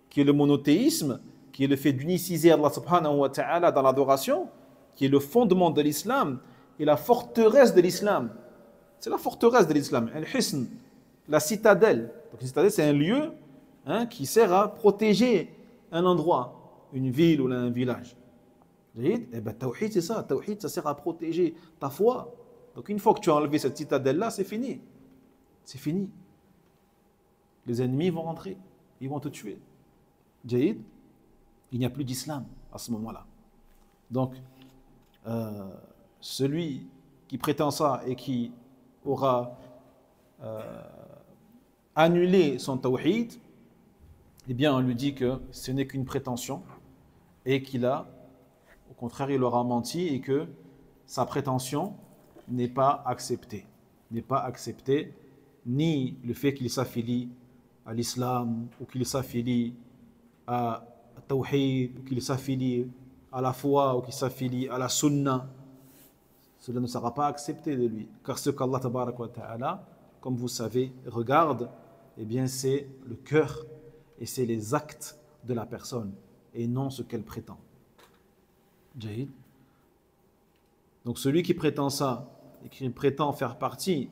qui est le monothéisme, qui est le fait d'uniciser Allah subhanahu wa ta'ala dans l'adoration, qui est le fondement de l'islam et la forteresse de l'islam. C'est la forteresse de l'islam, al-hisn, la citadelle. Donc une citadelle, c'est un lieu qui sert à protéger un endroit, une ville ou un village. Et bien, tawhid, c'est ça. Tawhid, ça sert à protéger ta foi. Donc une fois que tu as enlevé cette citadelle-là, c'est fini. c'est fini. Les ennemis vont rentrer, ils vont te tuer. Jaïd, il n'y a plus d'islam à ce moment-là. Donc, celui qui prétend ça et qui aura annulé son tawhid, eh bien, on lui dit que ce n'est qu'une prétention et qu'il a, au contraire, il aura menti et que sa prétention n'est pas acceptée. N'est pas acceptée, ni le fait qu'il s'affilie à l'islam, ou qu'il s'affilie à tawhid, ou qu'il s'affilie à la foi, ou qu'il s'affilie à la sunna. Cela ne sera pas accepté de lui. Car ce qu'Allah tabaraka wa ta'ala, comme vous savez, regarde, eh bien c'est le cœur et c'est les actes de la personne et non ce qu'elle prétend. Jaïd. Donc celui qui prétend ça et qui prétend faire partie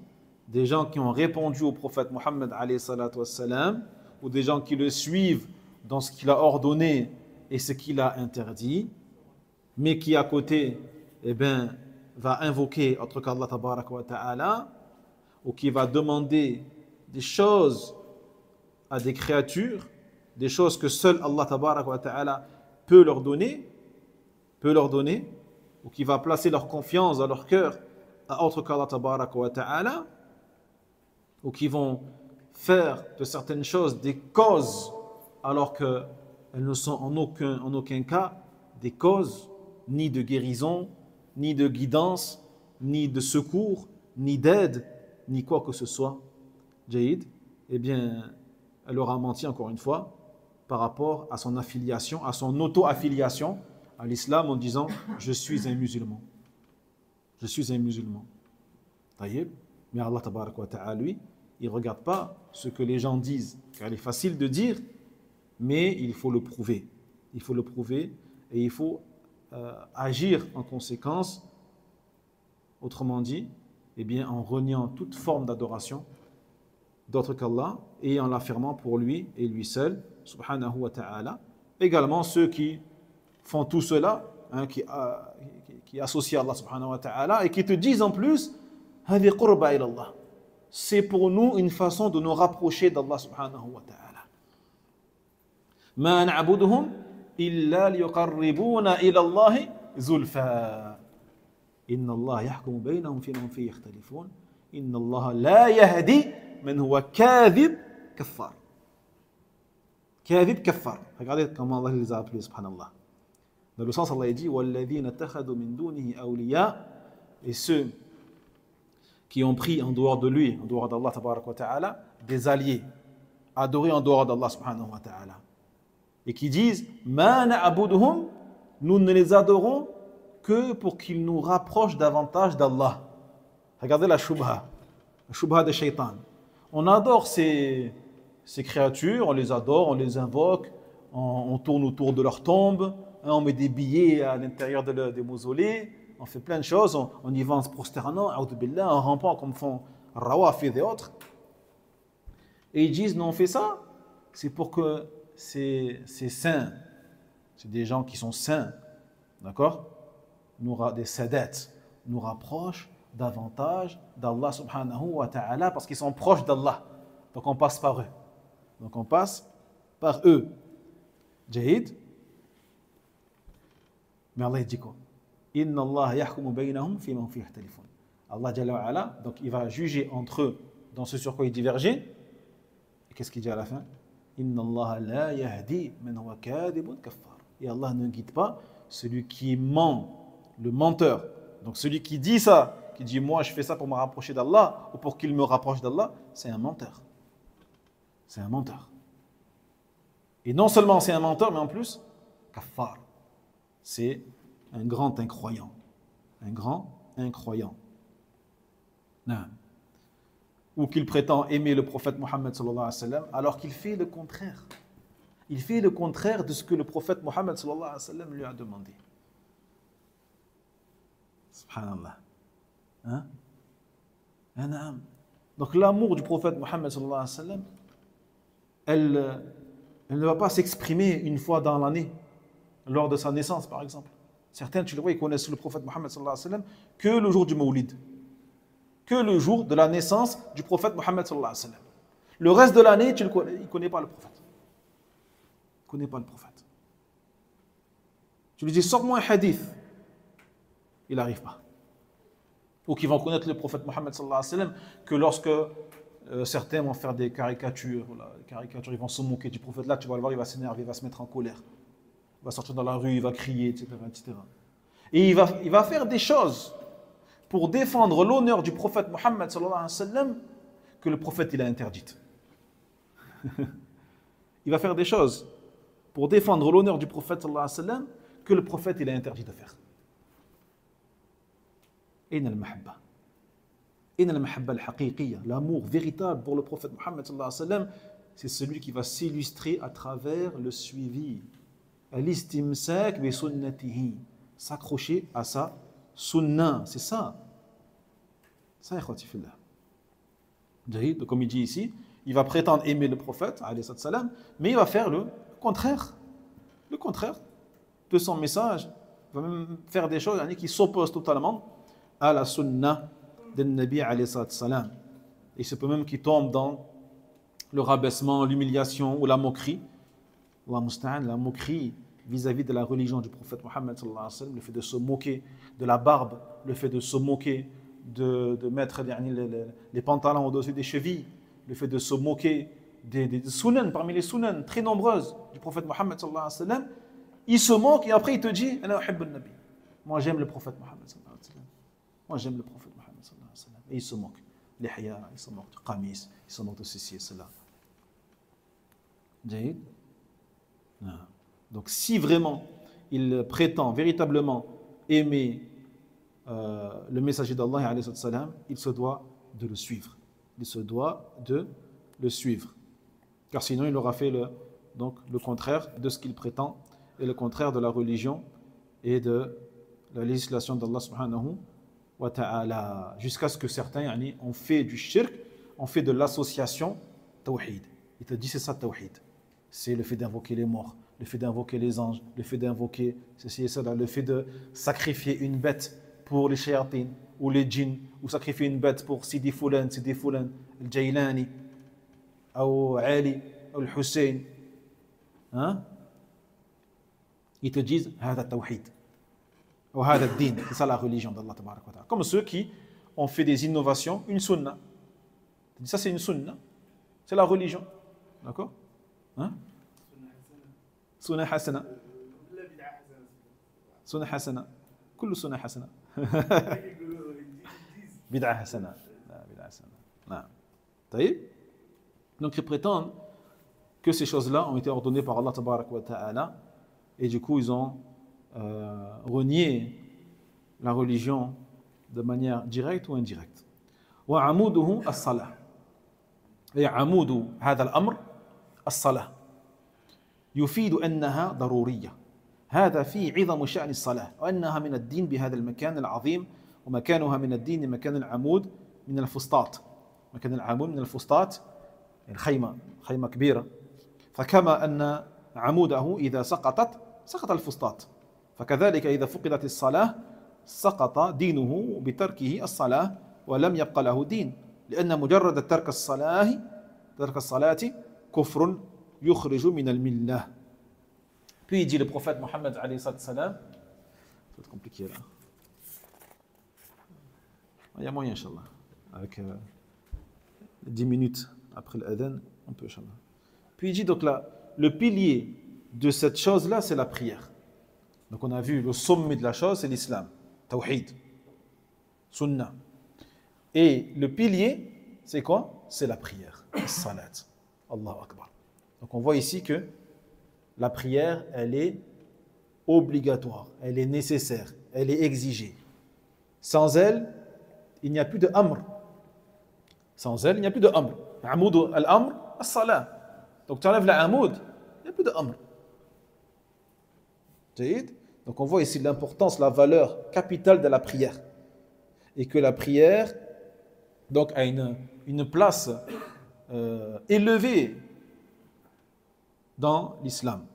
des gens qui ont répondu au prophète Mohammed alayhi salatu wassalam, ou des gens qui le suivent dans ce qu'il a ordonné et ce qu'il a interdit, mais qui à côté va invoquer autre qu'Allah tabaraka wa ta'ala, ou qui va demander des choses à des créatures, des choses que seul Allah tabaraka wa ta'ala peut leur donner, ou qui va placer leur confiance dans leur cœur à autre qu'Allah tabaraka wa ta'ala, ou qui vont faire de certaines choses des causes alors qu'elles ne sont en aucun cas des causes ni de guérison, ni de guidance, ni de secours, ni d'aide, ni quoi que ce soit. Jaïd, eh bien, elle aura menti encore une fois par rapport à son affiliation, à son auto-affiliation à l'islam en disant « Je suis un musulman. Je suis un musulman. » Taïeb. Mais Allah tabaraka wa ta'ala, lui, il ne regarde pas ce que les gens disent, car il est facile de dire, mais il faut le prouver. Il faut le prouver et il faut agir en conséquence, autrement dit, eh bien, en reniant toute forme d'adoration d'autre qu'Allah et en l'affirmant pour lui et lui seul, subhanahu wa ta'ala. Également ceux qui font tout cela, hein, qui associent Allah subhanahu wa ta'ala et qui te disent en plus, hadi qurba ila Allah. C'est pour nous une façon de nous rapprocher d'Allah subhanahu wa ta'ala. Ma na'buduhum illa liyuqarribuna ila Allah zulfa. Inna Allah yahkumu baynahum fima hum fihi yakhtalifun. Inna Allah la yahdi man huwa kadhib kaffar. Kadhib kaffar. Regardez comment Allah les a appelés, subhanallah. Dans le sens, Allah dit walladhina takhadhu min dunihi awliya, et ceux qui ont pris en dehors de lui, en dehors d'Allah tabaraka wa ta'ala, des alliés, adorés en dehors d'Allah subhanahu wa ta'ala. Et qui disent, ma na'buduhum, nous ne les adorons que pour qu'ils nous rapprochent davantage d'Allah. Regardez la shubha de shaitan. On adore ces créatures, on les adore, on les invoque, on tourne autour de leur tombe, on met des billets à l'intérieur des mausolées, on fait plein de choses, on y va en se prosternant, en rampant comme font Rawafid et autres. Et ils disent, non, on fait ça, c'est pour que ces saints, c'est des gens qui sont saints, d'accord, des sadat, nous rapprochent davantage d'Allah subhanahu wa ta'ala parce qu'ils sont proches d'Allah. Donc on passe par eux. Jaïd. Mais Allah dit quoi? Inna Allah yahkumu baynahum fima hum fihi yakhtalifun. Allah Jalla wa Ala, donc il va juger entre eux dans ce sur quoi ils divergeaient. Et qu'est-ce qu'il dit à la fin? Inna Allah la yahdi man huwa kadhibun kaffar. Et Allah ne guide pas celui qui ment, le menteur. Donc celui qui dit ça, qui dit moi je fais ça pour me rapprocher d'Allah ou pour qu'il me rapproche d'Allah, c'est un menteur. C'est un menteur. Et non seulement c'est un menteur, mais en plus, kaffar. C'est un grand incroyant. Un grand incroyant. Non. Ou qu'il prétend aimer le prophète Mohammed sallallahu alayhi wa sallam, alors qu'il fait le contraire. Il fait le contraire de ce que le prophète Mohammed sallallahu alayhi wa sallam lui a demandé. Subhanallah. Hein? Donc l'amour du prophète Mohammed sallallahu alayhi wa sallam, elle ne va pas s'exprimer une fois dans l'année, lors de sa naissance par exemple. Certains, tu le vois, ils connaissent le prophète Mohammed sallallahu alayhi wa sallam que le jour du Mawlid. que le jour de la naissance du prophète Mohammed sallallahu alayhi wa sallam. Le reste de l'année, il ne connaît pas le prophète. Il ne connaît pas le prophète. Tu lui dis, sors-moi un hadith. Il n'arrive pas. Ou qu'ils vont connaître le prophète Mohammed sallallahu alayhi wa sallam que lorsque certains vont faire des caricatures, ils vont se moquer du prophète. Là, tu vas le voir, il va s'énerver, il va se mettre en colère. Il va sortir dans la rue, il va crier, etc. etc. Et il va faire des choses pour défendre l'honneur du prophète Mohammed sallallahu alayhi wa sallam que le prophète il a interdites. Il va faire des choses pour défendre l'honneur du prophète sallallahu alayhi wa sallam que le prophète il a interdit de faire. Aïna al-mahabba. Aïna al-mahabba al-haqiqiyya. L'amour véritable pour le prophète Mohammed sallallahu alayhi wa sallam, c'est celui qui va s'illustrer à travers le suivi. Al-istimsak bi sunnatihi. S'accrocher à sa sunna. C'est ça. Ça, ikhwati fillah. Donc, comme il dit ici, il va prétendre aimer le prophète, mais il va faire le contraire. Le contraire de son message. Il va même faire des choses qui s'opposent totalement à la sunna de Nabi alayhi salam. Et il se peut même qu'il tombe dans le rabaissement, l'humiliation ou la moquerie. La moquerie vis-à-vis de la religion du prophète Mohammed sallallahu alayhi wa sallam, le fait de se moquer de la barbe, le fait de se moquer de mettre les pantalons au-dessus des chevilles, le fait de se moquer des sunan, parmi les sunan très nombreuses du prophète Mohammed sallallahu alayhi wa sallam, il se moque et après il te dit moi j'aime le prophète Mohammed sallallahu alayhi wa sallam. Moi j'aime le prophète Mohammed sallallahu alayhi wa sallam. Et il se moque. Les haya, il se moque de qamis, il se moque de ceci et cela. Jaïd. Donc si vraiment il prétend véritablement aimer le messager d'Allah alayhi wa sallam, il se doit de le suivre. Il se doit de le suivre. Car sinon il aura fait le contraire de ce qu'il prétend et le contraire de la religion et de la législation d'Allah subhanahu wa ta'ala, jusqu'à ce que certains ont fait du shirk, ont fait de l'association tawhid. Il te dit c'est ça tawhid. C'est le fait d'invoquer les morts, le fait d'invoquer les anges, le fait d'invoquer ceci et cela, le fait de sacrifier une bête pour les shayatin ou les djinns, ou sacrifier une bête pour Sidi Fulan, le Jailani, ou Ali, ou le Hussein. Ils te disent hada tawhid. C'est ça la religion d'Allah. Comme ceux qui ont fait des innovations, une sunna. Ça c'est une sunna. C'est la religion. D'accord? Sunna hasana. Sunna hasana. Kullu sunna hasana. Bid'a hasana. Bid'a hasana. Donc ils prétendent que ces choses-là ont été ordonnées par Allah tabarak wa ta'ala et du coup ils ont renier la religion de manière directe ou indirecte. وعموده الصلاة. أي عمود هذا الأمر الصلاة. يفيد أنها ضرورية. هذا فيه عظم شأن الصلاة وأنها من الدين بهذا المكان العظيم ومكانها من الدين مكان العمود من الفسطاط. مكان العمود من الفسطاط خيمة كبيرة. فكما أن عموده إذا سقط الفسطاط. فكذلك إذا فقدت الصلاة سقط دينه بتركه الصلاة ولم يبقى له دين لأن مجرد ترك الصلاة كفر يخرج من الملة. Puis il dit le prophète Mohammed alayhi salam, ça va être compliqué là. Il y a moyen Inch'Allah. Avec 10 minutes après l'adhan, on peut Inch'Allah. Puis il dit donc là, le pilier de cette chose-là, c'est la prière. Donc on a vu le sommet de la chose, c'est l'islam, tawhid, sunnah. Et le pilier, c'est quoi? C'est la prière, salat, Allahu Akbar. Donc on voit ici que la prière, elle est obligatoire, elle est nécessaire, elle est exigée. Sans elle, il n'y a plus de amr. Sans elle, il n'y a plus de amr. Amoud al-amr, as-salat. Donc tu enlèves la amoud, il n'y a plus de amr. Donc on voit ici l'importance, la valeur capitale de la prière. Et que la prière donc, a une place élevée dans l'islam.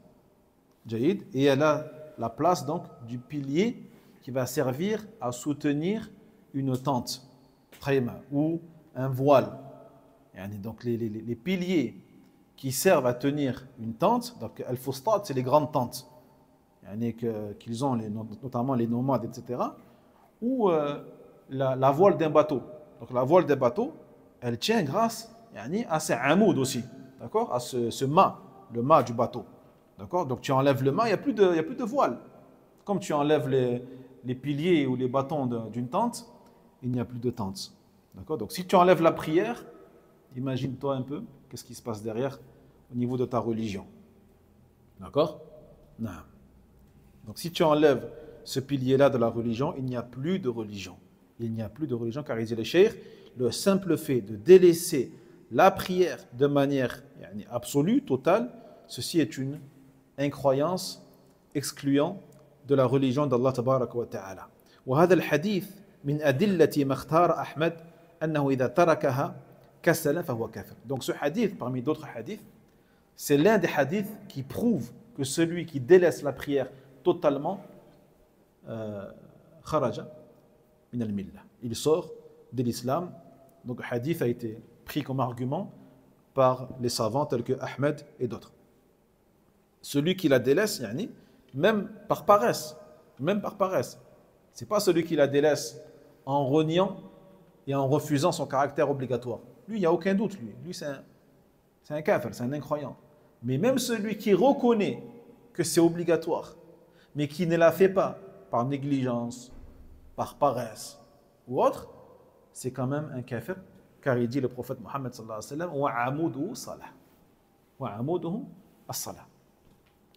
Et elle a la place donc du pilier qui va servir à soutenir une tente. ou un voile. Donc les piliers qui servent à tenir une tente, donc al-fustat, c'est les grandes tentes qu'ils ont, notamment les nomades, etc. Ou la voile d'un bateau. Donc la voile d'un bateau, elle tient grâce à ces amoud aussi, d'accord, à ce mât, le mât du bateau. D'accord. Donc tu enlèves le mât, il n'y a plus de voile. Comme tu enlèves les piliers ou les bâtons d'une tente, il n'y a plus de tente. D'accord. Donc si tu enlèves la prière, imagine-toi un peu qu'est-ce qui se passe derrière au niveau de ta religion. D'accord. Non. Donc si tu enlèves ce pilier-là de la religion, il n'y a plus de religion. Il n'y a plus de religion, car il dit le cheikh, le simple fait de délaisser la prière de manière absolue, totale, ceci est une incroyance excluant de la religion d'Allah tabaraka wa ta'ala. وهذا الحديث من أدلة ما اختار أحمد أنه إذا تركها كسلا فهو كافر. Donc ce hadith, parmi d'autres hadiths, c'est l'un des hadiths qui prouve que celui qui délaisse la prière totalement kharaja min al-millah. Il sort de l'islam. Donc le hadith a été pris comme argument par les savants tels que Ahmed et d'autres. Celui qui la délaisse, même par paresse, c'est pas celui qui la délaisse en reniant et en refusant son caractère obligatoire. Lui, il n'y a aucun doute, lui c'est un kafir, c'est un incroyant. Mais même celui qui reconnaît que c'est obligatoire, mais qui ne la fait pas par négligence, par paresse ou autre, c'est quand même un kafir, car il dit le prophète Mohammed sallallahu alayhi wa sallam wa amuduhu salah. Wa amuduhu as-salah.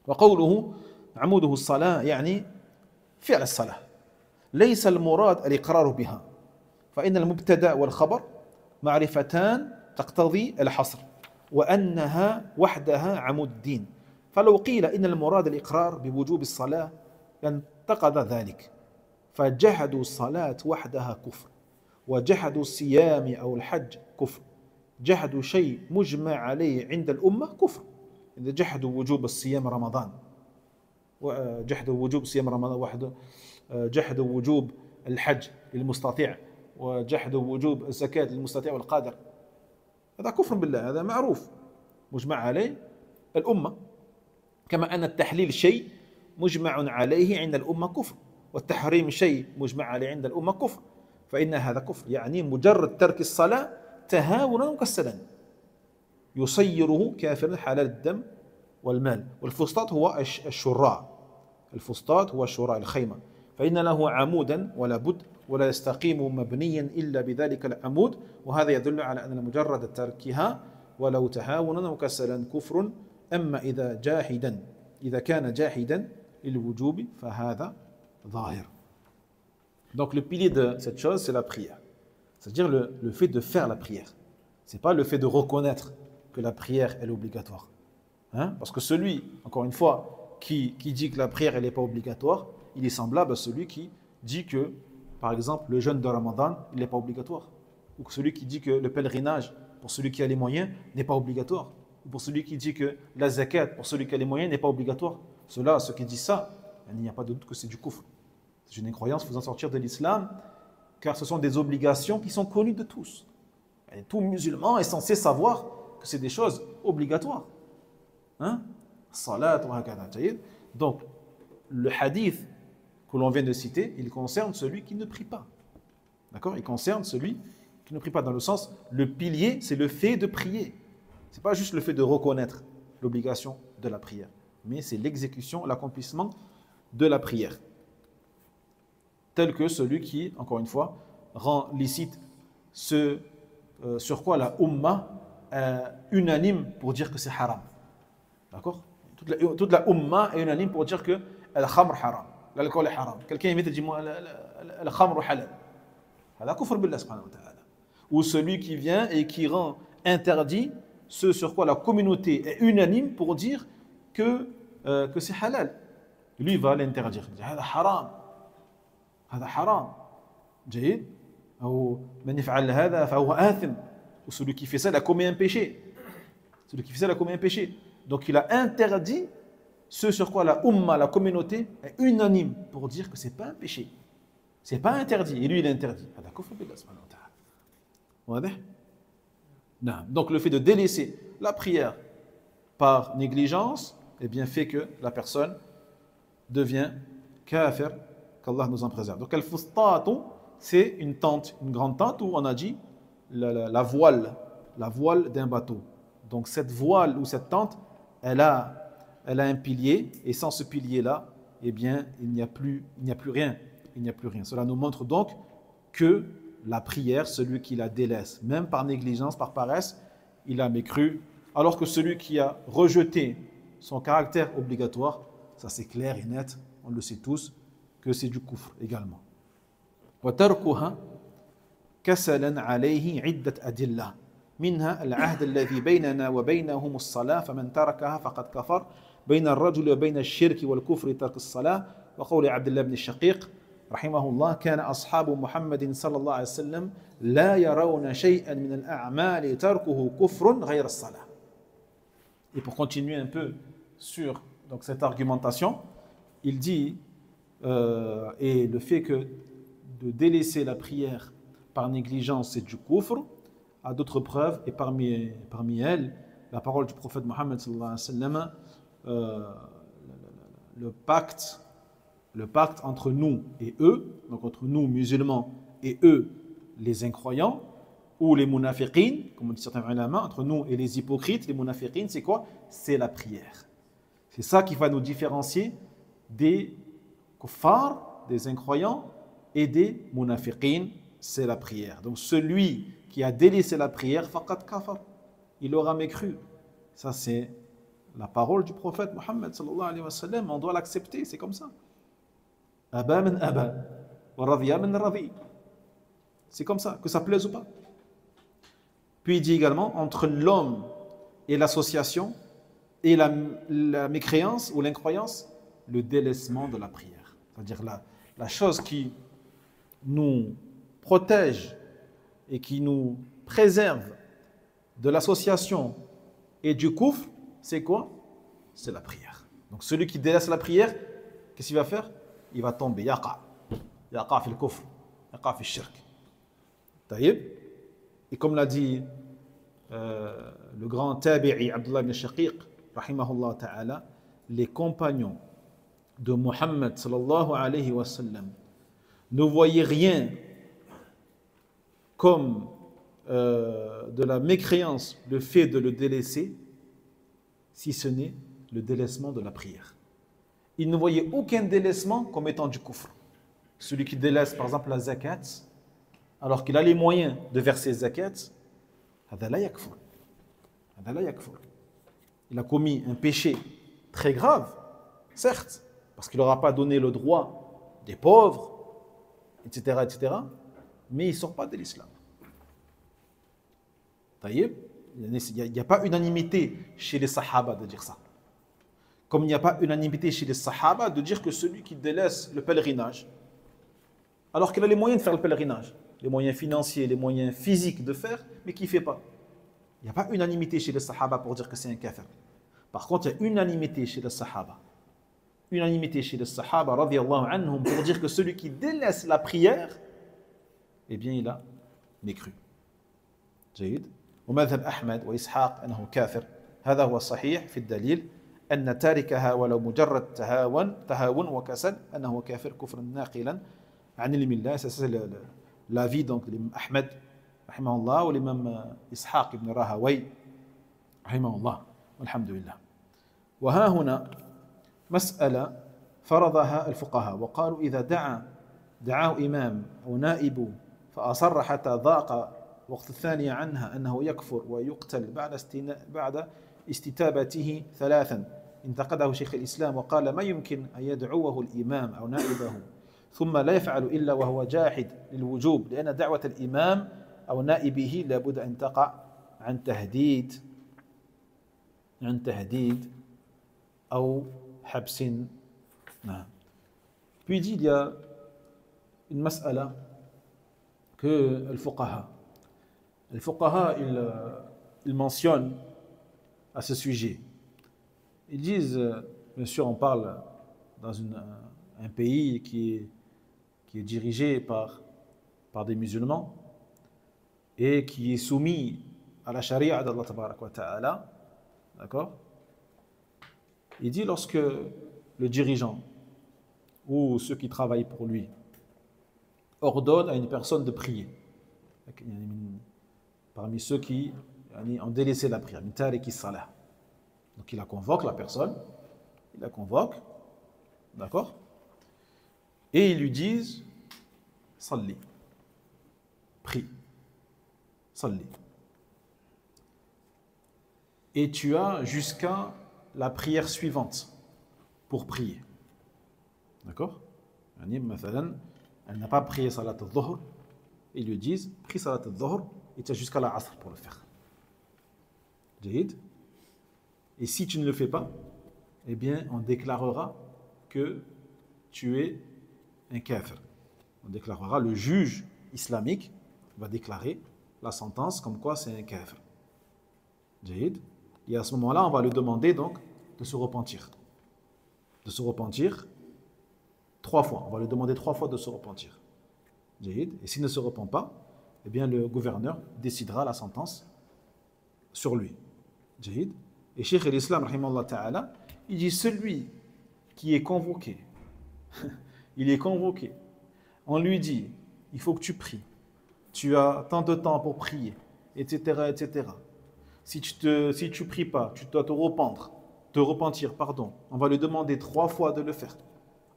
وقوله عموده الصلاة يعني فعل الصلاة ليس المراد الإقرار بها فإن المبتدأ والخبر معرفتان تقتضي الحصر وأنها وحدها عمود الدين فلو قيل إن المراد الإقرار بوجوب الصلاة لانتقض ذلك فجحدوا الصلاة وحدها كفر وجحدوا الصيام أو الحج كفر جحدوا شيء مجمع عليه عند الأمة كفر إذا جحدوا وجوب الصيام رمضان وجحدوا وجوب صيام رمضان وحده جحدوا وجوب الحج للمستطيع وجحدوا وجوب الزكاة للمستطيع والقادر هذا كفر بالله هذا معروف مجمع عليه الأمة كما أن التحليل شيء مجمع عليه عند الأمة كفر والتحريم شيء مجمع عليه عند الأمة كفر فإن هذا كفر مجرد ترك الصلاة تهاونا وكسلا يصيره كافرا حلال الدم والمال والفسطاط هو الشراع الخيمة فإن له عمودا ولا بد ولا يستقيم مبنيا إلا بذلك العمود وهذا يدل على أن مجرد تركها ولو تهاونا وكسلا كفر أما إذا كان جاحدا للوجوب فهذا ظاهر. Donc le pilier de cette chose c'est la prière, c'est-à-dire le fait de faire la prière, c'est pas le fait de reconnaître que la prière est obligatoire. Parce que celui, encore une fois, qui dit que la prière elle n'est pas obligatoire, il est semblable à celui qui dit que, par exemple, le jeûne de Ramadan, il n'est pas obligatoire. Ou que celui qui dit que le pèlerinage, pour celui qui a les moyens, n'est pas obligatoire. Ou pour celui qui dit que la zakat, pour celui qui a les moyens, n'est pas obligatoire. Ceux qui disent ça, il n'y a pas de doute que c'est du kufr. C'est une incroyance faisant sortir de l'islam, car ce sont des obligations qui sont connues de tous. Et tout musulman est censé savoir que c'est des choses obligatoires. Salat wa hakada. Donc, le hadith que l'on vient de citer, il concerne celui qui ne prie pas. D'accord? Il concerne celui qui ne prie pas, dans le sens, le pilier, c'est le fait de prier. Ce n'est pas juste le fait de reconnaître l'obligation de la prière, mais c'est l'exécution, l'accomplissement de la prière. Tel que celui qui, encore une fois, rend licite ce sur quoi la Ummah unanime pour dire que c'est haram. D'accord? Toute la Ummah est unanime pour dire que al-khamr haram, l'alcool est haram. Quelqu'un vient te dire al-khamr halal. C'est kufr billah subhanahu wa ta'ala. Ou celui qui vient et qui rend interdit ce sur quoi la communauté est unanime pour dire que c'est halal. Lui va l'interdire. Il dit هذا حرام. هذا حرام. جيد. أو من يفعل هذا فهو آثم. Ou celui qui fait ça, il a commis un péché. Celui qui fait ça, il a commis un péché. Donc il a interdit ce sur quoi la Ummah, la communauté, est unanime pour dire que ce n'est pas un péché. Ce n'est pas interdit. Et lui, il est interdit. هذا كفر بالله سبحانه وتعالى. Non. Donc le fait de délaisser la prière par négligence, eh bien fait que la personne devient kafir, qu'Allah nous en préserve. Donc al-fustatu, c'est une tente, une grande tente où on a dit la voile d'un bateau. Donc cette voile ou cette tente, elle a un pilier, et sans ce pilier-là, eh bien il n'y a plus rien. Il n'y a plus rien. Cela nous montre donc que la prière, celui qui la délaisse, même par négligence, par paresse, il a mécru, alors que celui qui a rejeté son caractère obligatoire, ça c'est clair et net, on le sait tous, que c'est du kufr également. وتركها كسلا عليه عدة أدلة منها العهد الذي بيننا وبينهم الصلاة فمن تركها فقد كفر بين الرجل وبين الشرك والكفر ترك الصلاة وقول عبد الله بن الشقيق رحمه الله كان أصحاب محمد صلى الله عليه وسلم لا يرون شيئا من الأعمال تركه كفر غير الصلاة. Et pour continuer un peu sur donc, cette argumentation, il dit et le fait que de délaisser la prière par négligence c'est du kufr, a d'autres preuves, et parmi elles la parole du prophète Mohammed sallallahu alayhi wa sallam, le pacte entre nous et eux, donc entre nous musulmans et eux les incroyants, ou les munafiqin, comme dit certains ulama, entre nous et les hypocrites, les munafiqin, c'est quoi? C'est la prière. C'est ça qui va nous différencier des kuffar, des incroyants, et des munafiqin, c'est la prière. Donc celui qui a délaissé la prière, faqad kafar, il aura mécru. Ça c'est la parole du prophète Mohammed sallallahu alayhi wa sallam, on doit l'accepter, c'est comme ça. Aba min aba, wa radiya min radi. C'est comme ça, que ça plaise ou pas. Puis il dit également, entre l'homme et l'association, et la mécréance ou l'incroyance, le délaissement de la prière. C'est-à-dire la chose qui nous protège et qui nous préserve de l'association et du kufr, c'est quoi? C'est la prière. Donc celui qui délaisse la prière, qu'est-ce qu'il va faire? Il va tomber, yaqa fil kufr, yaqa fil shirk. Taïb. Et comme l'a dit le grand tabi'i Abdullah ibn Shaqiq, rahimahullah ta'ala, les compagnons de Muhammad sallallahu alayhi wa sallam ne voyaient rien comme de la mécréance, le fait de le délaisser, si ce n'est le délaissement de la prière. Ils ne voyaient aucun délaissement comme étant du kufr. Celui qui délaisse par exemple la zakat, alors qu'il a les moyens de verser zakat, هذا لا يكفر. هذا لا يكفر. Il a commis un péché très grave, certes, parce qu'il n'aura pas donné le droit des pauvres, etc., mais il ne sort pas de l'islam. Il n'y a pas unanimité chez les sahaba de dire ça. Comme il n'y a pas unanimité chez les sahaba de dire que celui qui délaisse le pèlerinage, alors qu'il a les moyens de faire le pèlerinage, les moyens financiers, les moyens physiques de faire, mais qui ne fait pas. Il n'y a pas unanimité chez les sahaba pour dire que c'est un kafir. Par contre, il y a unanimité chez les sahaba. Unanimité chez les sahaba, radiyallahu anhum, pour dire que celui qui délaisse la prière, eh bien, il a mécru. جيد. ومذهب أحمد وإسحاق أنه كافر. هذا هو الصحيح في الدليل أن تاركها ولو مجرد تهاون وكسل أنه كافر كفرا ناقلا عن علم الله. C'est l'avis donc de l'imam Ahmed rahimahullah ou l'imam Ishaq ibn Rahaway rahimahullah. Alhamdulillah. وها هنا مسألة فرضها الفقهاء وقالوا إذا دعاه إمام أو نائب فأصر حتى ضاق وقت الثانية عنها أنه يكفر ويقتل بعد استتابته ثلاثا انتقده شيخ الإسلام وقال ما يمكن أن يدعوه الإمام أو نائبه ثم لا يفعل إلا وهو جاحد للوجوب لأن دعوة الإمام أو نائبه لابد أن تقع عن تهديد أو حبس. نعم. Puis il y a une mas'ala que le fuqaha ils mentionnent à ce sujet. Ils disent, bien sûr on parle dans un pays qui est dirigé par des musulmans, et qui est soumis à la charia d'Allah tabarak wa ta'ala, d'accord? Il dit lorsque le dirigeant ou ceux qui travaillent pour lui ordonnent à une personne de prier, parmi ceux qui ont délaissé la prière, donc il la convoque la personne, il la convoque, d'accord? Et ils lui disent Salli, prie, Salli. Et tu as jusqu'à la prière suivante pour prier. D'accord? Elle n'a pas prié Salat al-Dhuhr. Ils lui disent prie Salat al-Dhuhr et tu as jusqu'à la Asr pour le faire. Jahid. Et si tu ne le fais pas, eh bien on déclarera que tu es un kafir. On déclarera, le juge islamique va déclarer la sentence comme quoi c'est un kafir. Jahid. Et à ce moment-là, on va lui demander donc de se repentir. De se repentir 3 fois. On va lui demander 3 fois de se repentir. Jahid. Et s'il ne se repent pas, eh bien le gouverneur décidera la sentence sur lui. Jahid. Et Cheikh al-Islam, rahimallahu ta'ala, il dit celui qui est convoqué, il est convoqué, on lui dit, il faut que tu pries, tu as tant de temps pour prier, etc., etc. Si tu pries pas, tu dois te repentir, pardon. On va lui demander 3 fois de le faire,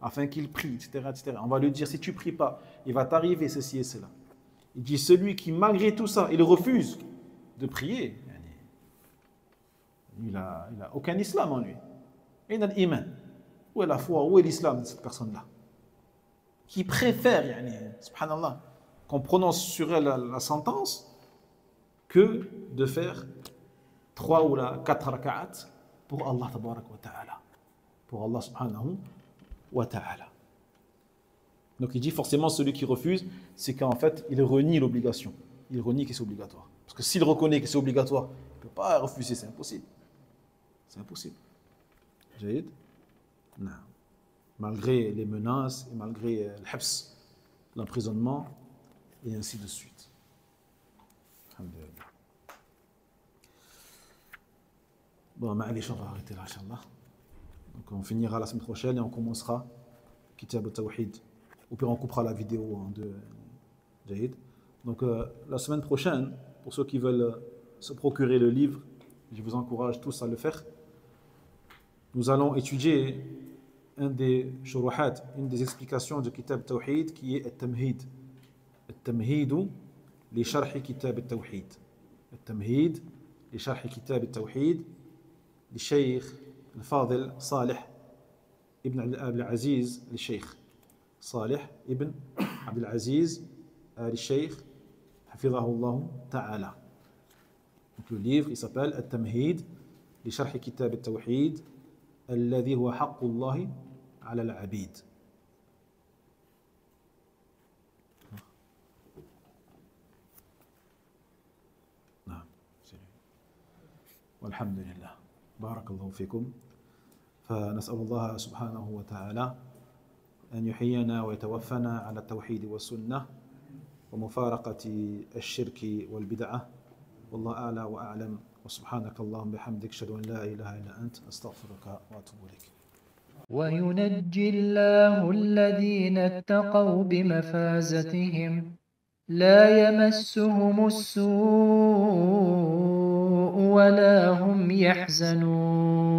afin qu'il prie, etc., etc. On va lui dire, si tu pries pas, il va t'arriver ceci et cela. Il dit, celui qui, malgré tout ça, il refuse de prier, il a aucun islam en lui. Il a l'iman. Où est la foi, où est l'islam de cette personne-là? Qui préfère, subhanallah, qu'on prononce sur elle la sentence que de faire 3 ou 4 raka'at pour Allah tabarak wa ta'ala. Pour Allah subhanahu wa ta'ala. Donc il dit forcément celui qui refuse, c'est qu'en fait il renie l'obligation. Il renie que c'est obligatoire. Parce que s'il reconnaît que c'est obligatoire, il ne peut pas refuser, c'est impossible. C'est impossible. Jahid? Non. Malgré les menaces et malgré l'habs, l'emprisonnement et ainsi de suite. Alhamdulillah. Bon, on va arrêter là, Inch'Allah. Donc on finira la semaine prochaine et on commencera Kitab al-Tawhid. Ou puis on coupera la vidéo en 2. Jahid. Donc la semaine prochaine, pour ceux qui veulent se procurer le livre, je vous encourage tous à le faire. Nous allons étudier un des shuruhat, une des explications du Kitab al-Tawhid qui est Al-Tamhid. Al-Tamhidu li sharhi Kitab al-Tawhid. Al-Tamhid li sharhi Kitab al-Tawhid li Shaykh al-Fadil Salih ibn Abdel-Aziz al-Shaykh. Salih ibn Abdel-Aziz al-Shaykh hafidhahullah ta'ala. Donc le livre il s'appelle Al-Tamhid li sharhi Kitab al-Tawhid الذي هو حق الله على العبيد. نعم. والحمد لله. بارك الله فيكم. فنسأل الله سبحانه وتعالى أن يحيينا ويتوفنا على التوحيد والسنة ومفارقة الشرك والبدعة. والله أعلى وأعلم. وسبحانك اللهم بحمدك أشهد أن لا إله إلا أنت أستغفرك وأتوب إليك. وينجي الله الذين اتقوا بمفازتهم لا يمسهم السوء ولا هم يحزنون.